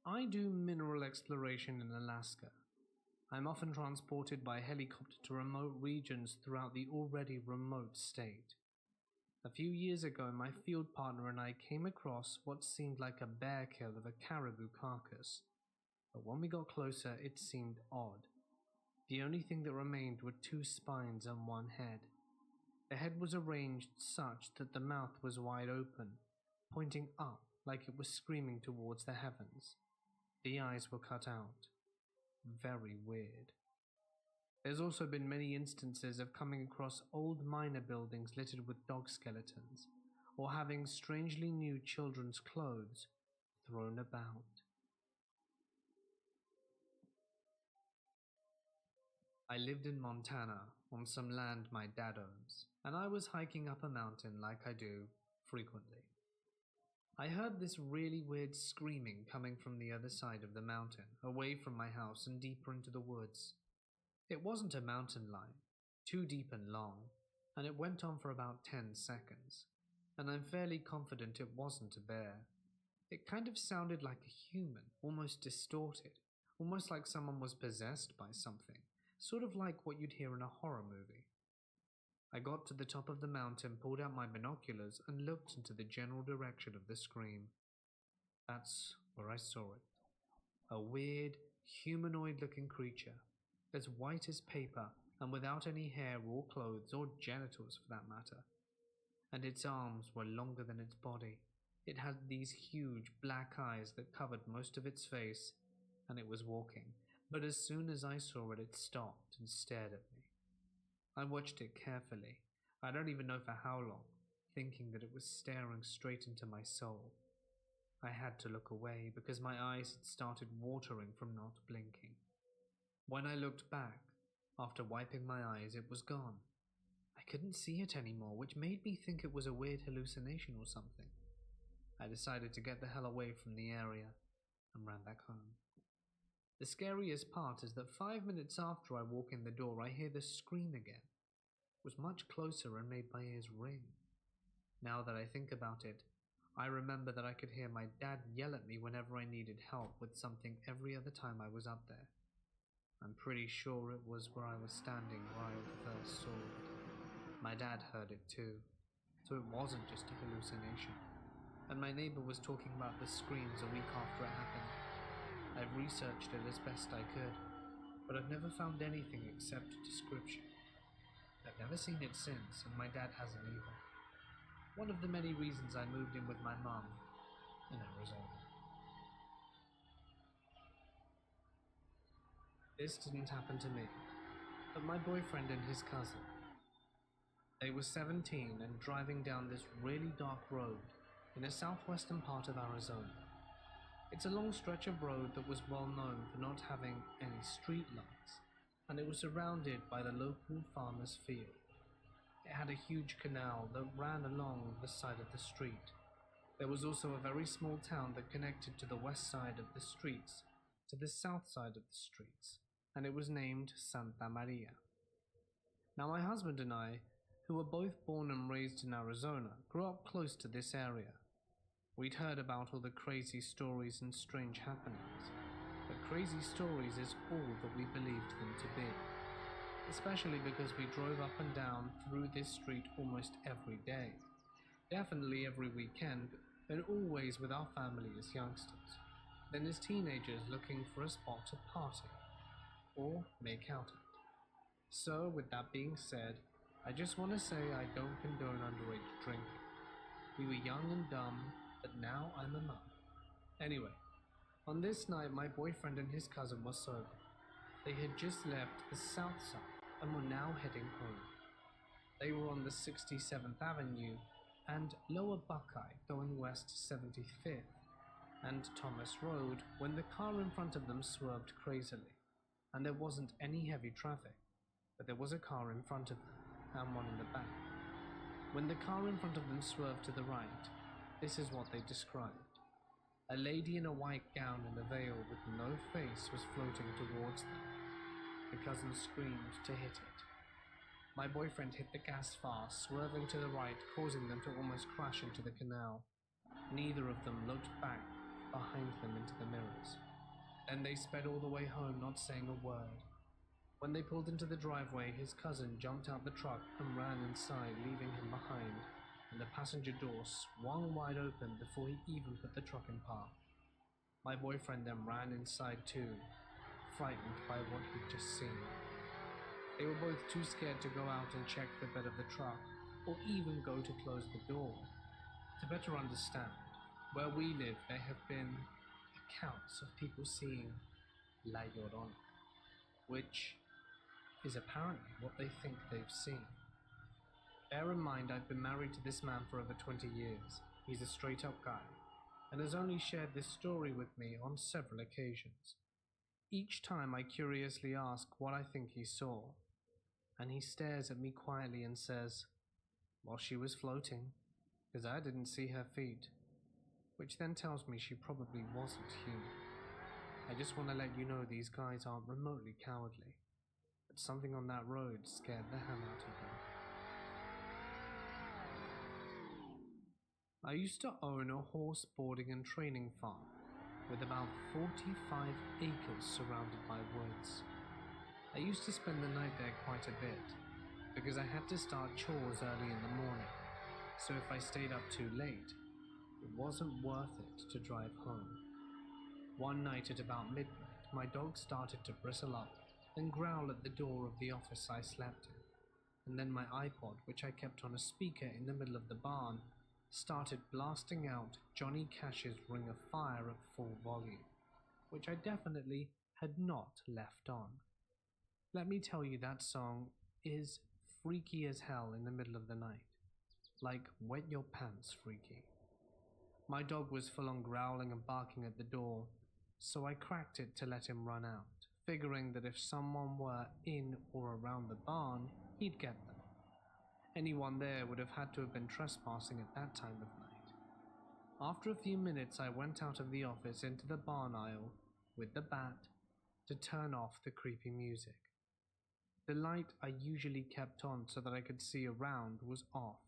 I do mineral exploration in Alaska. I'm often transported by helicopter to remote regions throughout the already remote state. A few years ago, my field partner and I came across what seemed like a bear kill of a caribou carcass. But when we got closer, it seemed odd. The only thing that remained were 2 spines and 1 head. The head was arranged such that the mouth was wide open, pointing up like it was screaming towards the heavens. The eyes were cut out. Very weird. There's also been many instances of coming across old miner buildings littered with dog skeletons, or having strangely new children's clothes thrown about. I lived in Montana on some land my dad owns, and I was hiking up a mountain like I do frequently. I heard this really weird screaming coming from the other side of the mountain, away from my house and deeper into the woods. It wasn't a mountain lion, too deep and long, and it went on for about 10 seconds, and I'm fairly confident it wasn't a bear. It kind of sounded like a human, almost distorted, almost like someone was possessed by something, sort of like what you'd hear in a horror movie. I got to the top of the mountain, pulled out my binoculars, and looked into the general direction of the scream. That's where I saw it. A weird, humanoid-looking creature, as white as paper and without any hair or clothes or genitals for that matter. And its arms were longer than its body. It had these huge black eyes that covered most of its face, and it was walking. But as soon as I saw it, it stopped and stared at me. I watched it carefully, I don't even know for how long, thinking that it was staring straight into my soul. I had to look away because my eyes had started watering from not blinking. When I looked back, after wiping my eyes, it was gone. I couldn't see it anymore, which made me think it was a weird hallucination or something. I decided to get the hell away from the area and ran back home. The scariest part is that 5 minutes after I walk in the door, I hear the scream again. It was much closer and made my ears ring. Now that I think about it, I remember that I could hear my dad yell at me whenever I needed help with something every other time I was up there. I'm pretty sure it was where I was standing where I first saw it. My dad heard it too, so it wasn't just a hallucination. And my neighbor was talking about the screams a week after it happened. I've researched it as best I could, but I've never found anything except a description. I've never seen it since, and my dad hasn't either. One of the many reasons I moved in with my mum in Arizona. This didn't happen to me, but my boyfriend and his cousin. They were 17 and driving down this really dark road in the southwestern part of Arizona. It's a long stretch of road that was well known for not having any street lights, and it was surrounded by the local farmer's field. It had a huge canal that ran along the side of the street. There was also a very small town that connected to the west side of the streets to the south side of the streets, and it was named Santa Maria. Now my husband and I, who were both born and raised in Arizona, grew up close to this area. We'd heard about all the crazy stories and strange happenings, but crazy stories is all that we believed them to be, especially because we drove up and down through this street almost every day, definitely every weekend, and always with our family as youngsters, then as teenagers looking for a spot to party or make out at. So, with that being said, I just want to say I don't condone underage drinking. We were young and dumb, but now I'm a mum. Anyway, on this night, my boyfriend and his cousin were sober. They had just left the south side and were now heading home. They were on the 67th Avenue and Lower Buckeye going west 75th and Thomas Road when the car in front of them swerved crazily, and there wasn't any heavy traffic, but there was a car in front of them and one in the back. When the car in front of them swerved to the right, this is what they described. A lady in a white gown and a veil with no face was floating towards them. The cousin screamed to hit it. My boyfriend hit the gas fast, swerving to the right, causing them to almost crash into the canal. Neither of them looked back behind them into the mirrors. Then they sped all the way home, not saying a word. When they pulled into the driveway, his cousin jumped out the truck and ran inside, leaving him behind, and the passenger door swung wide open before he even put the truck in park. My boyfriend then ran inside too, frightened by what he'd just seen. They were both too scared to go out and check the bed of the truck, or even go to close the door. To better understand, where we live there have been accounts of people seeing La Llorona, which is apparently what they think they've seen. Bear in mind I've been married to this man for over 20 years. He's a straight up guy, and has only shared this story with me on several occasions. Each time I curiously ask what I think he saw, and he stares at me quietly and says, "Well, she was floating, because I didn't see her feet," which then tells me she probably wasn't human. I just want to let you know these guys aren't remotely cowardly, but something on that road scared the hell out of them. I used to own a horse boarding and training farm with about 45 acres surrounded by woods. I used to spend the night there quite a bit, because I had to start chores early in the morning, so if I stayed up too late, it wasn't worth it to drive home. One night at about midnight, my dog started to bristle up and growl at the door of the office I slept in, and then my iPod, which I kept on a speaker in the middle of the barn, started blasting out Johnny Cash's Ring of Fire at full volume, which I definitely had not left on. Let me tell you, that song is freaky as hell in the middle of the night. Like wet your pants freaky. My dog was full on growling and barking at the door, so I cracked it to let him run out, figuring that if someone were in or around the barn, he'd get them. Anyone there would have had to have been trespassing at that time of night. After a few minutes, I went out of the office into the barn aisle with the bat to turn off the creepy music. The light I usually kept on so that I could see around was off,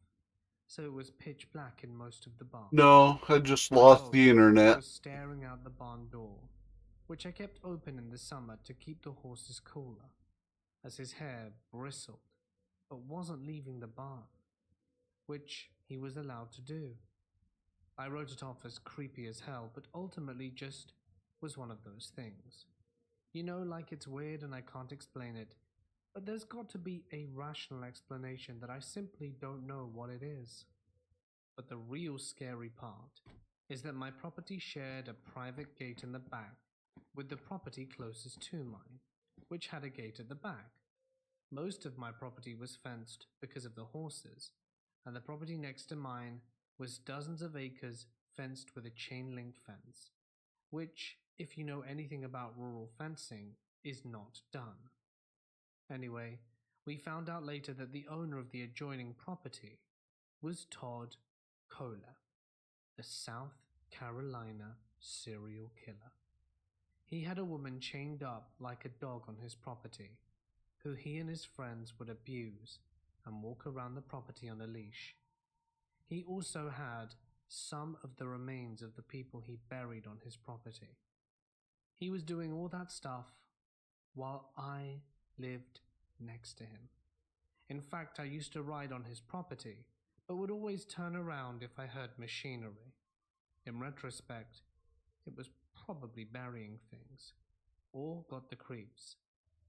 so it was pitch black in most of the barn. No, I just My lost dog the internet. was staring out the barn door, which I kept open in the summer to keep the horses cooler, as his hair bristled but wasn't leaving the barn, which he was allowed to do. I wrote it off as creepy as hell, but ultimately just was one of those things. You know, like it's weird and I can't explain it, but there's got to be a rational explanation that I simply don't know what it is. But the real scary part is that my property shared a private gate in the back with the property closest to mine, which had a gate at the back. Most of my property was fenced because of the horses, and the property next to mine was dozens of acres fenced with a chain link fence, which, if you know anything about rural fencing, is not done. Anyway, we found out later that the owner of the adjoining property was Todd Kohler, the South Carolina serial killer. He had a woman chained up like a dog on his property, who he and his friends would abuse and walk around the property on a leash. He also had some of the remains of the people he buried on his property. He was doing all that stuff while I lived next to him. In fact, I used to ride on his property, but would always turn around if I heard machinery. In retrospect, it was probably burying things, or got the creeps,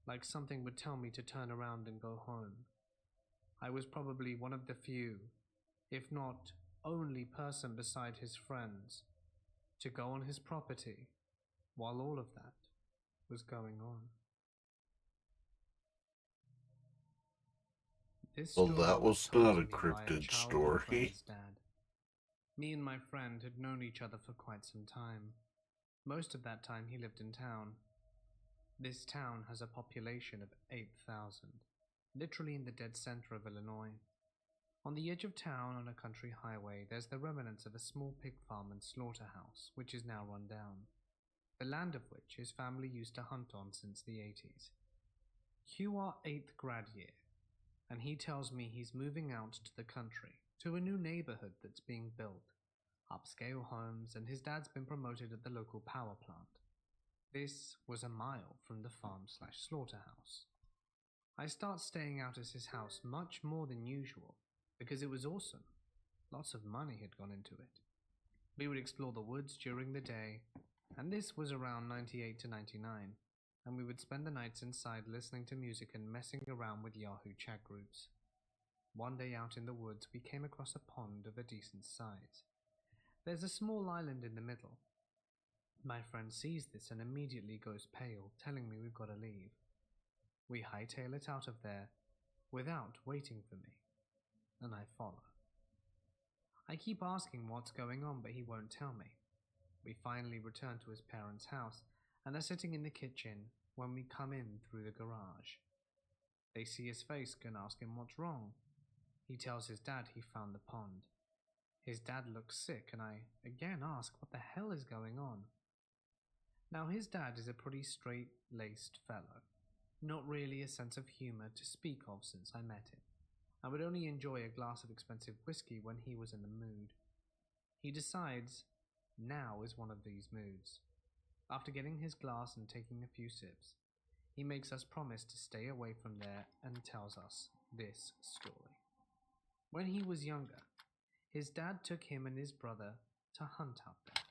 like something would tell me to turn around and go home. I was probably one of the few, if not only person beside his friends, to go on his property while all of that was going on. This Well, story that was told not to a me by a cryptid childhood story. friend's dad. Me and my friend had known each other for quite some time. Most of that time he lived in town. This town has a population of 8,000, literally in the dead center of Illinois. On the edge of town, on a country highway, there's the remnants of a small pig farm and slaughterhouse, which is now run down, the land of which his family used to hunt on since the 80s. Hugh are 8th grad year, and he tells me he's moving out to the country, to a new neighborhood that's being built, upscale homes, and his dad's been promoted at the local power plant. This was a mile from the farm/slaughterhouse. I start staying out at his house much more than usual, because it was awesome. Lots of money had gone into it. We would explore the woods during the day, and this was around 98 to 99, and we would spend the nights inside listening to music and messing around with Yahoo chat groups. One day out in the woods, we came across a pond of a decent size. There's a small island in the middle. My friend sees this and immediately goes pale, telling me we've got to leave. We hightail it out of there without waiting for me, and I follow. I keep asking what's going on, but he won't tell me. We finally return to his parents' house and are sitting in the kitchen when we come in through the garage. They see his face and ask him what's wrong. He tells his dad he found the pond. His dad looks sick, and I again ask what the hell is going on. Now, his dad is a pretty straight-laced fellow. Not really a sense of humor to speak of since I met him. I would only enjoy a glass of expensive whiskey when he was in the mood. He decides now is one of these moods. After getting his glass and taking a few sips, he makes us promise to stay away from there and tells us this story. When he was younger, his dad took him and his brother to hunt out there.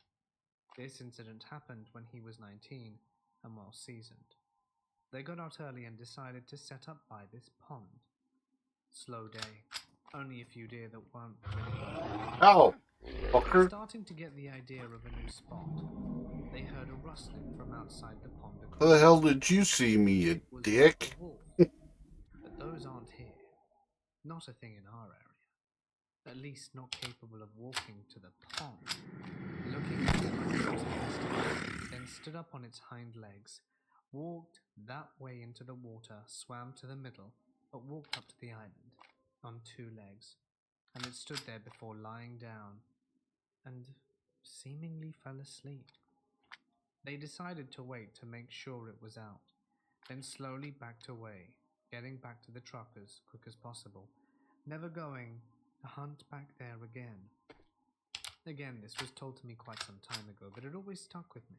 This incident happened when he was 19 and well seasoned. They got out early and decided to set up by this pond. Slow day. Only a few deer that weren't really... Ow! Fucker. Starting to get the idea of a new spot, they heard a rustling from outside the pond. How the hell did you see me, you dick? A wolf. But those aren't here. Not a thing in our area. At least not capable of walking to the pond. Looking at it, then stood up on its hind legs, walked that way into the water, swam to the middle, but walked up to the island on 2 legs, and it stood there before lying down and seemingly fell asleep. They decided to wait to make sure it was out, then slowly backed away, getting back to the truck as quick as possible, never going to hunt back there again. Again, this was told to me quite some time ago, but it always stuck with me.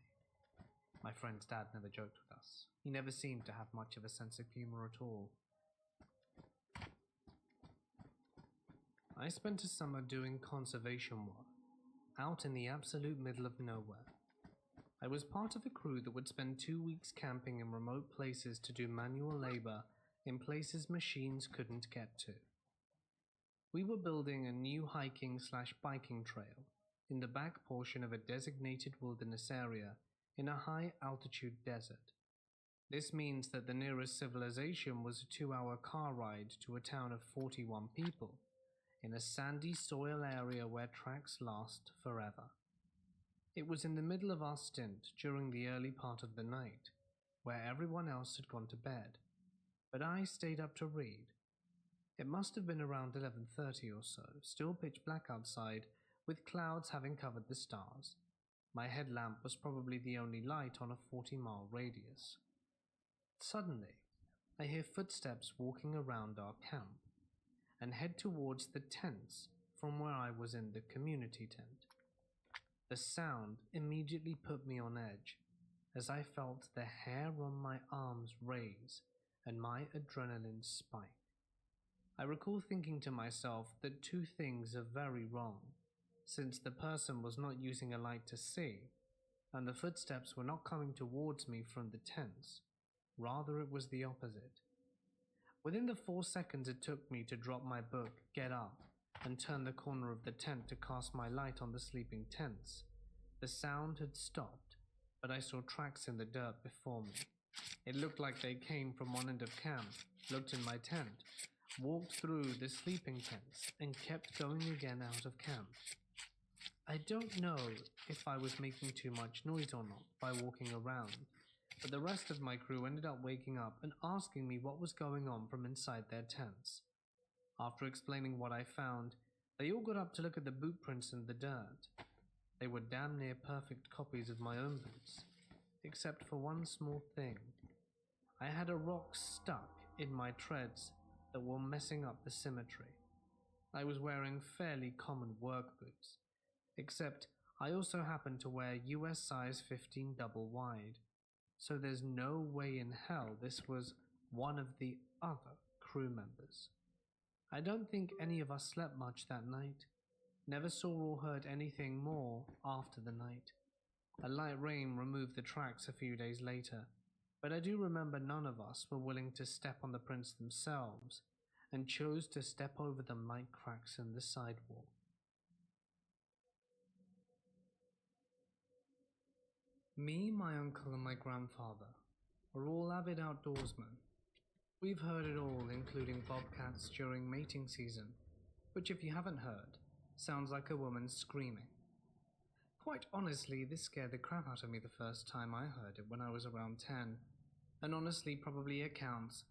My friend's dad never joked with us. He never seemed to have much of a sense of humor at all. I spent a summer doing conservation work, out in the absolute middle of nowhere. I was part of a crew that would spend 2 weeks camping in remote places to do manual labor in places machines couldn't get to. We were building a new hiking/biking trail in the back portion of a designated wilderness area in a high-altitude desert. This means that the nearest civilization was a 2-hour car ride to a town of 41 people, in a sandy soil area where tracks last forever. It was in the middle of our stint during the early part of the night, where everyone else had gone to bed, but I stayed up to read. It must have been around 11:30 or so, still pitch black outside, with clouds having covered the stars. My headlamp was probably the only light on a 40-mile radius. Suddenly, I hear footsteps walking around our camp, and head towards the tents from where I was in the community tent. The sound immediately put me on edge, as I felt the hair on my arms raise and my adrenaline spike. I recall thinking to myself that 2 things are very wrong. since the person was not using a light to see, and the footsteps were not coming towards me from the tents. Rather, it was the opposite. Within the 4 seconds it took me to drop my book, get up, and turn the corner of the tent to cast my light on the sleeping tents, the sound had stopped, but I saw tracks in the dirt before me. It looked like they came from one end of camp, looked in my tent, walked through the sleeping tents, and kept going again out of camp. I don't know if I was making too much noise or not by walking around, but the rest of my crew ended up waking up and asking me what was going on from inside their tents. After explaining what I found, they all got up to look at the boot prints in the dirt. They were damn near perfect copies of my own boots, except for one small thing. I had a rock stuck in my treads that were messing up the symmetry. I was wearing fairly common work boots, except I also happened to wear US size 15 double wide, so there's no way in hell this was one of the other crew members. I don't think any of us slept much that night. Never saw or heard anything more after the night. A light rain removed the tracks a few days later, but I do remember none of us were willing to step on the prints themselves and chose to step over them like cracks in the sidewalk. Me, my uncle, and my grandfather are all avid outdoorsmen. We've heard it all, including bobcats during mating season, which, if you haven't heard, sounds like a woman screaming. Quite honestly, this scared the crap out of me the first time I heard it when I was around 10, and honestly probably accounts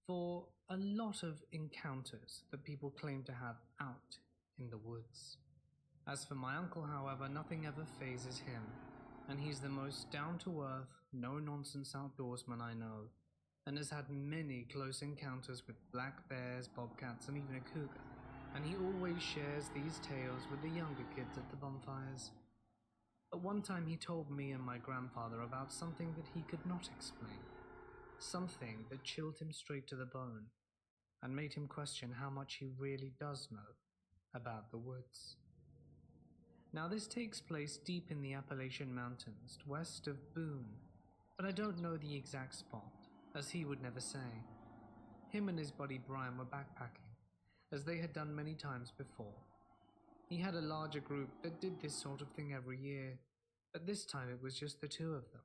for a lot of encounters that people claim to have out in the woods. As for my uncle, however, nothing ever phases him, and he's the most down-to-earth, no-nonsense outdoorsman I know, and has had many close encounters with black bears, bobcats, and even a cougar, and he always shares these tales with the younger kids at the bonfires. But one time he told me and my grandfather about something that he could not explain, something that chilled him straight to the bone, and made him question how much he really does know about the woods. Now this takes place deep in the Appalachian Mountains, west of Boone, but I don't know the exact spot, as he would never say. Him and his buddy Brian were backpacking, as they had done many times before. He had a larger group that did this sort of thing every year, but this time it was just the two of them.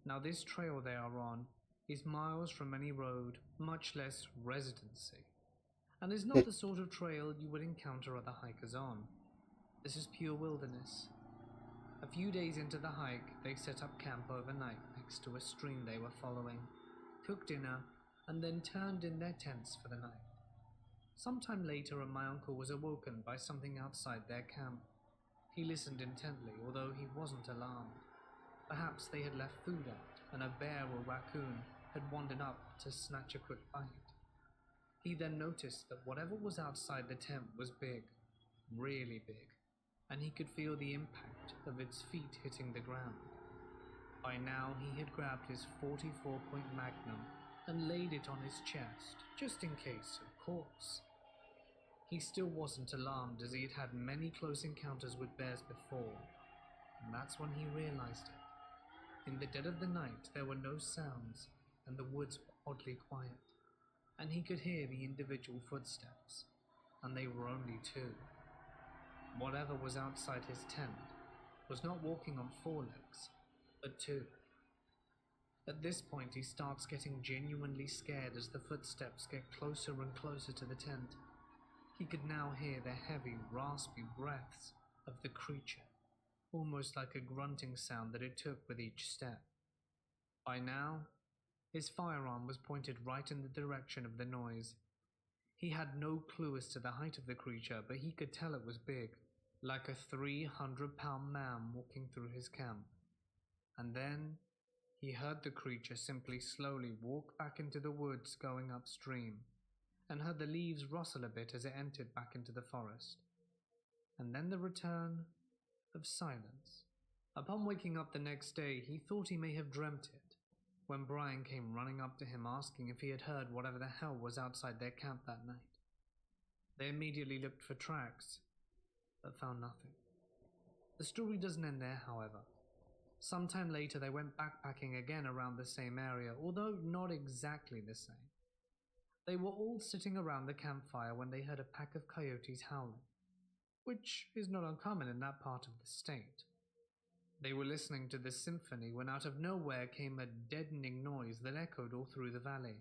Now this trail they are on is miles from any road, much less residency, and is not the sort of trail you would encounter other hikers on. This is pure wilderness. A few days into the hike, they set up camp overnight next to a stream they were following, cooked dinner, and then turned in their tents for the night. Sometime later, my uncle was awoken by something outside their camp. He listened intently, although he wasn't alarmed. Perhaps they had left food out, and a bear or raccoon had wandered up to snatch a quick bite. He then noticed that whatever was outside the tent was big, really big, and he could feel the impact of its feet hitting the ground. By now he had grabbed his 44-point Magnum and laid it on his chest, just in case, of course. He still wasn't alarmed, as he had had many close encounters with bears before, and that's when he realized it. In the dead of the night there were no sounds, and the woods were oddly quiet, and he could hear the individual footsteps, and they were only two. Whatever was outside his tent was not walking on 4 legs, but 2. At this point he starts getting genuinely scared as the footsteps get closer and closer to the tent. He could now hear the heavy, raspy breaths of the creature, almost like a grunting sound that it took with each step. By now, his firearm was pointed right in the direction of the noise. He had no clue as to the height of the creature, but he could tell it was big, like a 300-pound man walking through his camp. And then he heard the creature simply slowly walk back into the woods going upstream, and heard the leaves rustle a bit as it entered back into the forest. And then the return of silence. Upon waking up the next day, he thought he may have dreamt it, when Brian came running up to him asking if he had heard whatever the hell was outside their camp that night. They immediately looked for tracks, but found nothing. The story doesn't end there, however. Sometime later, they went backpacking again around the same area, although not exactly the same. They were all sitting around the campfire when they heard a pack of coyotes howling, which is not uncommon in that part of the state. They were listening to this symphony when out of nowhere came a deadening noise that echoed all through the valley.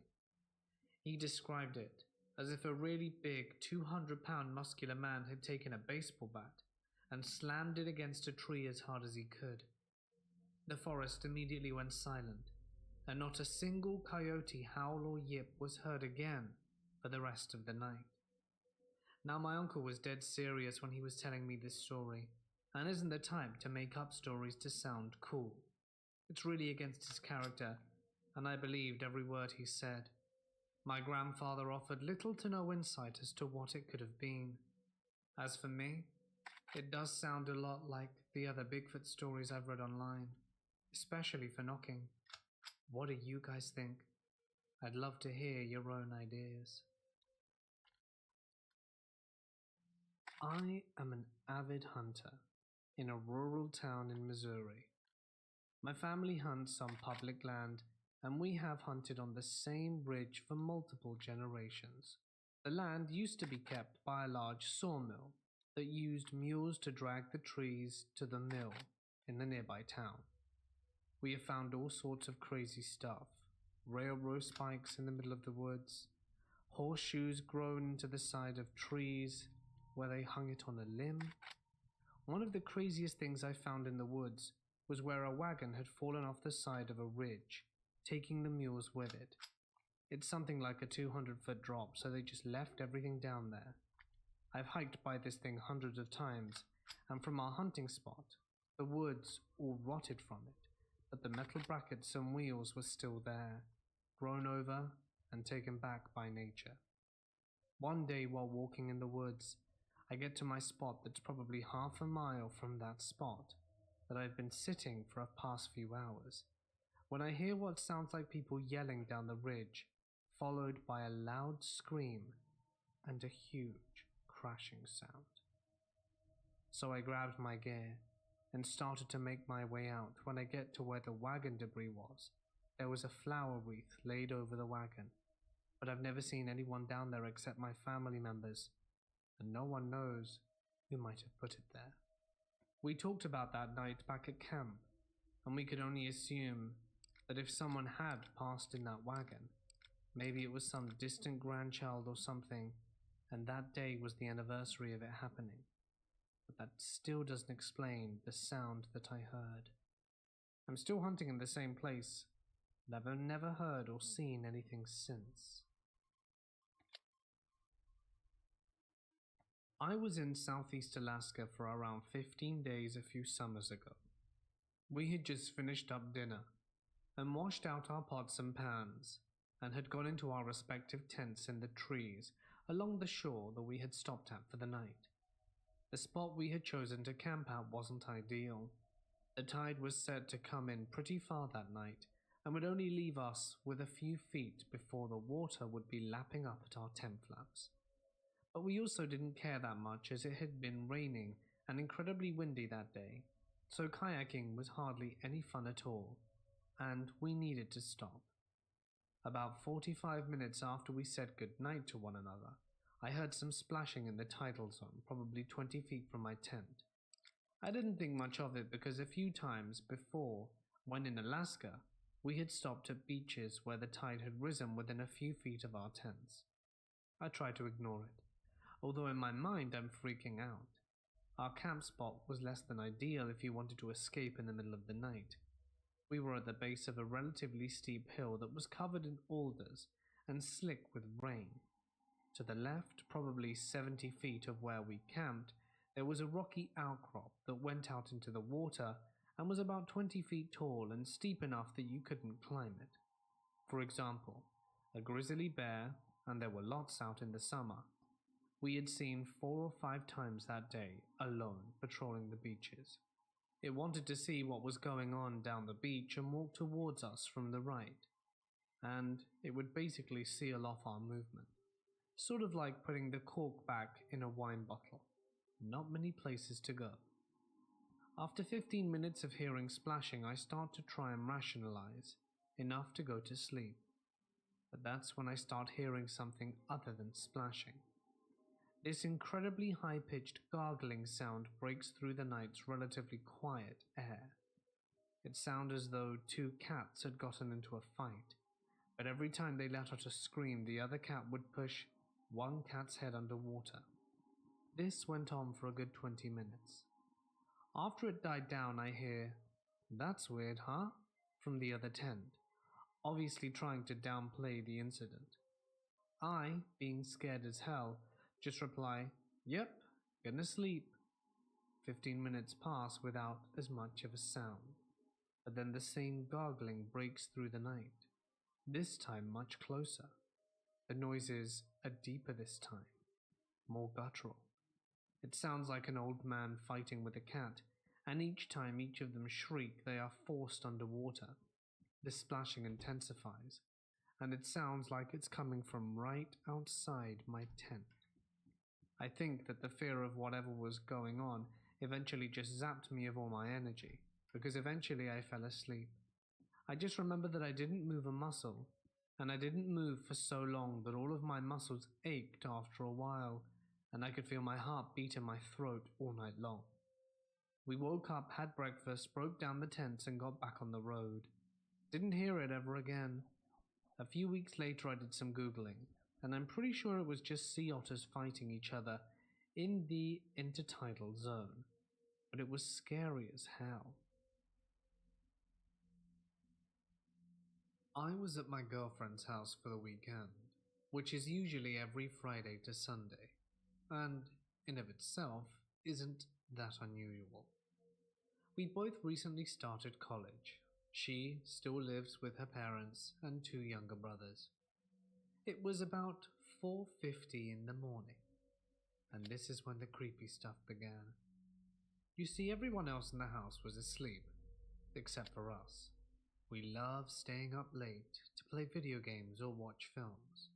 He described it as if a really big 200-pound muscular man had taken a baseball bat and slammed it against a tree as hard as he could. The forest immediately went silent, and not a single coyote howl or yip was heard again for the rest of the night. Now, my uncle was dead serious when he was telling me this story, and isn't the type to make up stories to sound cool. It's really against his character, and I believed every word he said. My grandfather offered little to no insight as to what it could have been. As for me, it does sound a lot like the other Bigfoot stories I've read online, especially for knocking. What do you guys think? I'd love to hear your own ideas. I am an avid hunter in a rural town in Missouri. My family hunts on public land, and we have hunted on the same ridge for multiple generations. The land used to be kept by a large sawmill that used mules to drag the trees to the mill in the nearby town. We have found all sorts of crazy stuff: railroad spikes in the middle of the woods, horseshoes grown into the side of trees where they hung it on a limb. One of the craziest things I found in the woods was where a wagon had fallen off the side of a ridge, taking the mules with it. It's something like a 200-foot drop, so they just left everything down there. I've hiked by this thing hundreds of times, and from our hunting spot, the woods all rotted from it, but the metal brackets and wheels were still there, grown over and taken back by nature. One day while walking in the woods, I get to my spot that's probably half a mile from that spot that I've been sitting for the past few hours, when I hear what sounds like people yelling down the ridge, followed by a loud scream and a huge crashing sound. So I grabbed my gear and started to make my way out. When I get to where the wagon debris was, there was a flower wreath laid over the wagon, but I've never seen anyone down there except my family members, and no one knows who might have put it there. We talked about that night back at camp, and we could only assume that if someone had passed in that wagon, maybe it was some distant grandchild or something, and that day was the anniversary of it happening. But that still doesn't explain the sound that I heard. I'm still hunting in the same place, but I've never heard or seen anything since. I was in Southeast Alaska for around 15 days a few summers ago. We had just finished up dinner and washed out our pots and pans, and had gone into our respective tents in the trees along the shore that we had stopped at for the night. The spot we had chosen to camp at wasn't ideal. The tide was said to come in pretty far that night, and would only leave us with a few feet before the water would be lapping up at our tent flaps. But we also didn't care that much, as it had been raining and incredibly windy that day, so kayaking was hardly any fun at all, and we needed to stop. About 45 minutes after we said goodnight to one another, I heard some splashing in the tidal zone, probably 20 feet from my tent. I didn't think much of it because a few times before, when in Alaska, we had stopped at beaches where the tide had risen within a few feet of our tents. I tried to ignore it, although in my mind I'm freaking out. Our camp spot was less than ideal if you wanted to escape in the middle of the night. We were at the base of a relatively steep hill that was covered in alders and slick with rain. To the left, probably 70 feet of where we camped, there was a rocky outcrop that went out into the water and was about 20 feet tall and steep enough that you couldn't climb it. For example, a grizzly bear, and there were lots out in the summer, we had seen 4 or 5 times that day, alone, patrolling the beaches. It wanted to see what was going on down the beach and walk towards us from the right, and it would basically seal off our movement, sort of like putting the cork back in a wine bottle. not many places to go. After 15 minutes of hearing splashing, I start to try and rationalize, enough to go to sleep. But that's when I start hearing something other than splashing. This incredibly high-pitched gargling sound breaks through the night's relatively quiet air. It sounded as though two cats had gotten into a fight, but every time they let out a scream, the other cat would push one cat's head underwater. This went on for a good 20 minutes. After it died down, I hear, "That's weird, huh?" from the other tent, obviously trying to downplay the incident. I, being scared as hell, just reply, "Yep, gonna sleep." 15 minutes pass without as much of a sound, but then the same gargling breaks through the night, this time much closer. The noises are deeper this time, more guttural. It sounds like an old man fighting with a cat, and each time each of them shriek, they are forced underwater. The splashing intensifies, and it sounds like it's coming from right outside my tent. I think that the fear of whatever was going on eventually just zapped me of all my energy, because eventually I fell asleep. I just remember that I didn't move a muscle, and I didn't move for so long that all of my muscles ached after a while, and I could feel my heart beat in my throat all night long. We woke up, had breakfast, broke down the tents, and got back on the road. Didn't hear it ever again. A few weeks later I did some Googling, and I'm pretty sure it was just sea otters fighting each other in the intertidal zone, but it was scary as hell. I was at my girlfriend's house for the weekend, which is usually every Friday to Sunday, and in of itself isn't that unusual. We both recently started college. She still lives with her parents and two younger brothers. It was about 4:50 in the morning, and this is when the creepy stuff began. You see, everyone else in the house was asleep, except for us. We love staying up late to play video games or watch films.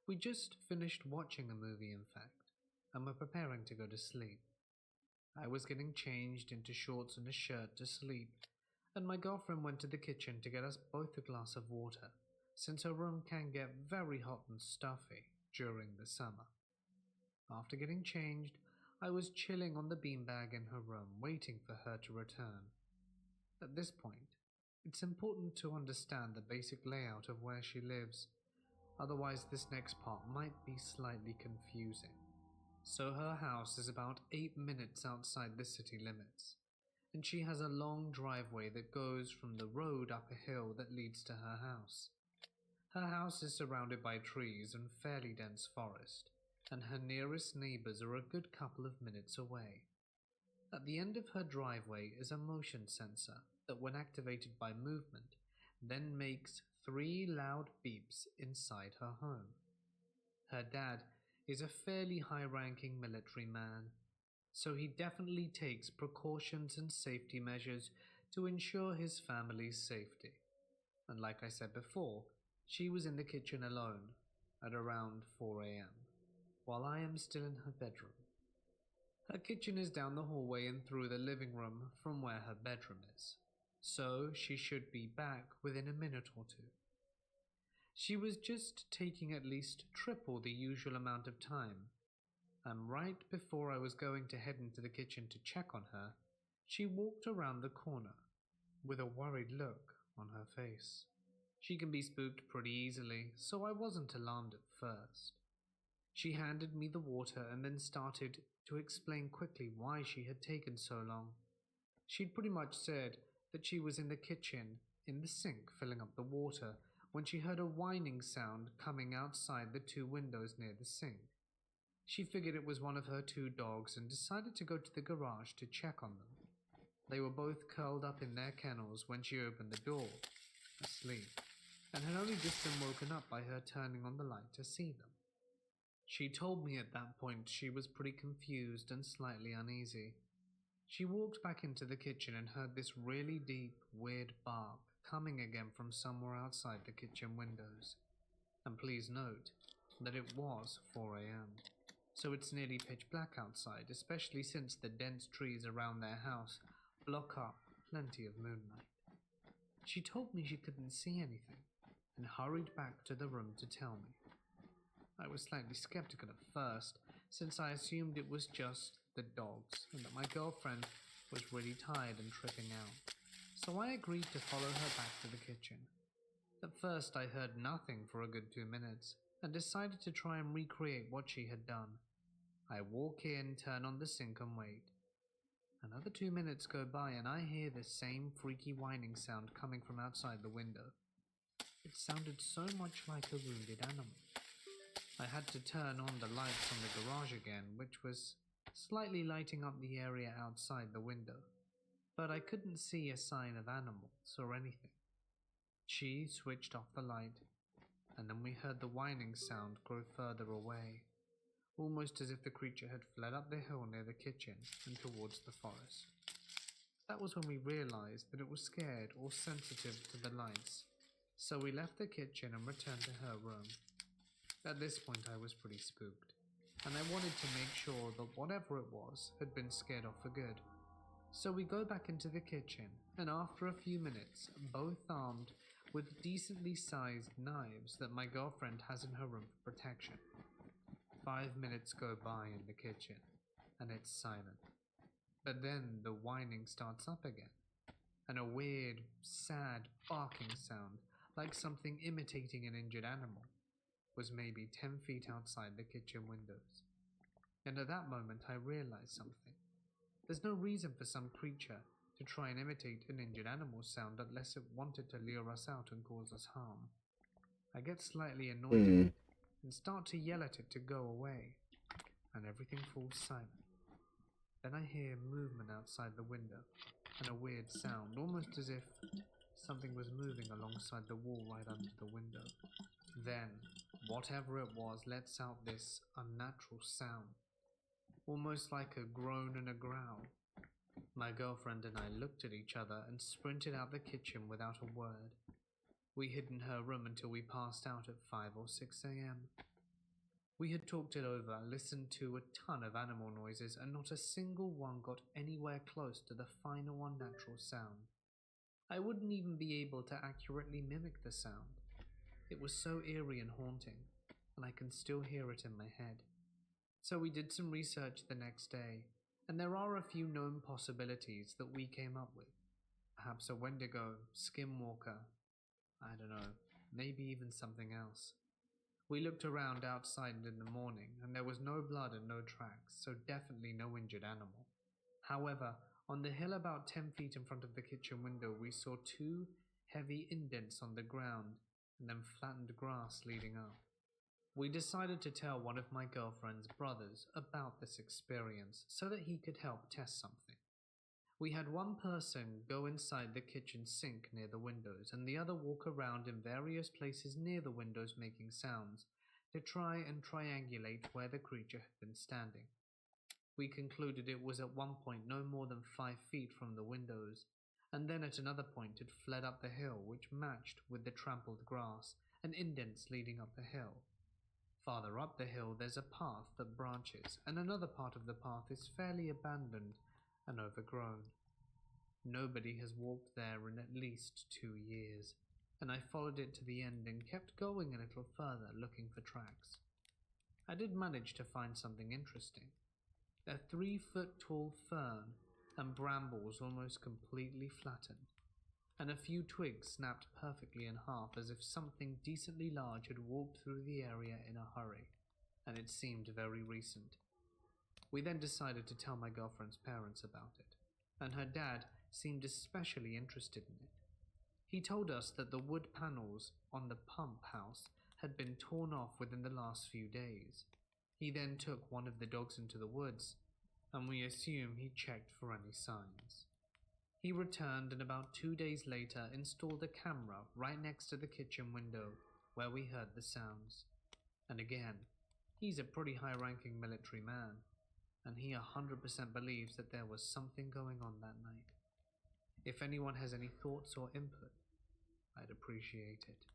We just finished watching a movie, in fact, and were preparing to go to sleep. I was getting changed into shorts and a shirt to sleep, and my girlfriend went to the kitchen to get us both a glass of water, since her room can get very hot and stuffy during the summer. After getting changed, I was chilling on the beanbag in her room, waiting for her to return. At this point, it's important to understand the basic layout of where she lives, otherwise this next part might be slightly confusing. So her house is about 8 minutes outside the city limits, and she has a long driveway that goes from the road up a hill that leads to her house. Her house is surrounded by trees and fairly dense forest, and her nearest neighbors are a good couple of minutes away. At the end of her driveway is a motion sensor that, when activated by movement, then makes 3 loud beeps inside her home. Her dad is a fairly high-ranking military man, so he definitely takes precautions and safety measures to ensure his family's safety. And like I said before, she was in the kitchen alone at around 4 a.m., while I am still in her bedroom. Her kitchen is down the hallway and through the living room from where her bedroom is, so she should be back within a minute or two. She was just taking at least triple the usual amount of time, and right before I was going to head into the kitchen to check on her, she walked around the corner with a worried look on her face. She can be spooked pretty easily, so I wasn't alarmed at first. She handed me the water and then started to explain quickly why she had taken so long. She'd pretty much said that she was in the kitchen, in the sink, filling up the water, when she heard a whining sound coming outside the 2 windows near the sink. She figured it was one of her 2 dogs and decided to go to the garage to check on them. They were both curled up in their kennels when she opened the door, asleep, and had only just been woken up by her turning on the light to see them. She told me at that point she was pretty confused and slightly uneasy. She walked back into the kitchen and heard this really deep, weird bark coming again from somewhere outside the kitchen windows. And please note that it was 4 a.m. so it's nearly pitch black outside, especially since the dense trees around their house block up plenty of moonlight. She told me she couldn't see anything and hurried back to the room to tell me. I was slightly skeptical at first, since I assumed it was just the dogs and that my girlfriend was really tired and tripping out. So I agreed to follow her back to the kitchen. At first I heard nothing for a good 2 minutes and decided to try and recreate what she had done. I walk in, turn on the sink and wait. Another 2 minutes go by and I hear the same freaky whining sound coming from outside the window. It sounded so much like a wounded animal. I had to turn on the lights on the garage again, which was slightly lighting up the area outside the window, but I couldn't see a sign of animals or anything. She switched off the light, and then we heard the whining sound grow further away, almost as if the creature had fled up the hill near the kitchen and towards the forest. That was when we realized that it was scared or sensitive to the lights, so we left the kitchen and returned to her room. At this point I was pretty spooked, and I wanted to make sure that whatever it was had been scared off for good. So we go back into the kitchen, and after a few minutes, both armed with decently sized knives that my girlfriend has in her room for protection. 5 minutes go by in the kitchen, and it's silent. But then the whining starts up again, and a weird, sad barking sound, like something imitating an injured animal, was maybe 10 feet outside the kitchen windows. And at that moment I realized something. There's no reason for some creature to try and imitate an injured animal's sound unless it wanted to lure us out and cause us harm. I get slightly annoyed and start to yell at it to go away, and everything falls silent. Then I hear movement outside the window, and a weird sound, almost as if something was moving alongside the wall right under the window. Then, whatever it was lets out this unnatural sound, almost like a groan and a growl. My girlfriend and I looked at each other and sprinted out the kitchen without a word. We hid in her room until we passed out at 5 or 6 a.m. We had talked it over, listened to a ton of animal noises, and not a single one got anywhere close to the final unnatural sound. I wouldn't even be able to accurately mimic the sound. It was so eerie and haunting, and I can still hear it in my head. So we did some research the next day, and there are a few known possibilities that we came up with. Perhaps a Wendigo, skinwalker, I don't know, maybe even something else. We looked around outside in the morning, and there was no blood and no tracks, so definitely no injured animal. However, on the hill about 10 feet in front of the kitchen window, we saw 2 heavy indents on the ground and then flattened grass leading up. We decided to tell one of my girlfriend's brothers about this experience so that he could help test something. We had one person go inside the kitchen sink near the windows and the other walk around in various places near the windows making sounds to try and triangulate where the creature had been standing. We concluded it was at one point no more than 5 feet from the windows, and then at another point it fled up the hill, which matched with the trampled grass and indents leading up the hill. Farther up the hill there's a path that branches, and another part of the path is fairly abandoned and overgrown. Nobody has walked there in at least 2 years, and I followed it to the end and kept going a little further looking for tracks. I did manage to find something interesting. A 3-foot-tall fern and brambles almost completely flattened, and a few twigs snapped perfectly in half as if something decently large had walked through the area in a hurry, and it seemed very recent. We then decided to tell my girlfriend's parents about it, and her dad seemed especially interested in it. He told us that the wood panels on the pump house had been torn off within the last few days. He then took one of the dogs into the woods, and we assume he checked for any signs. He returned and about 2 days later installed a camera right next to the kitchen window where we heard the sounds. And again, he's a pretty high-ranking military man, and he 100% believes that there was something going on that night. If anyone has any thoughts or input, I'd appreciate it.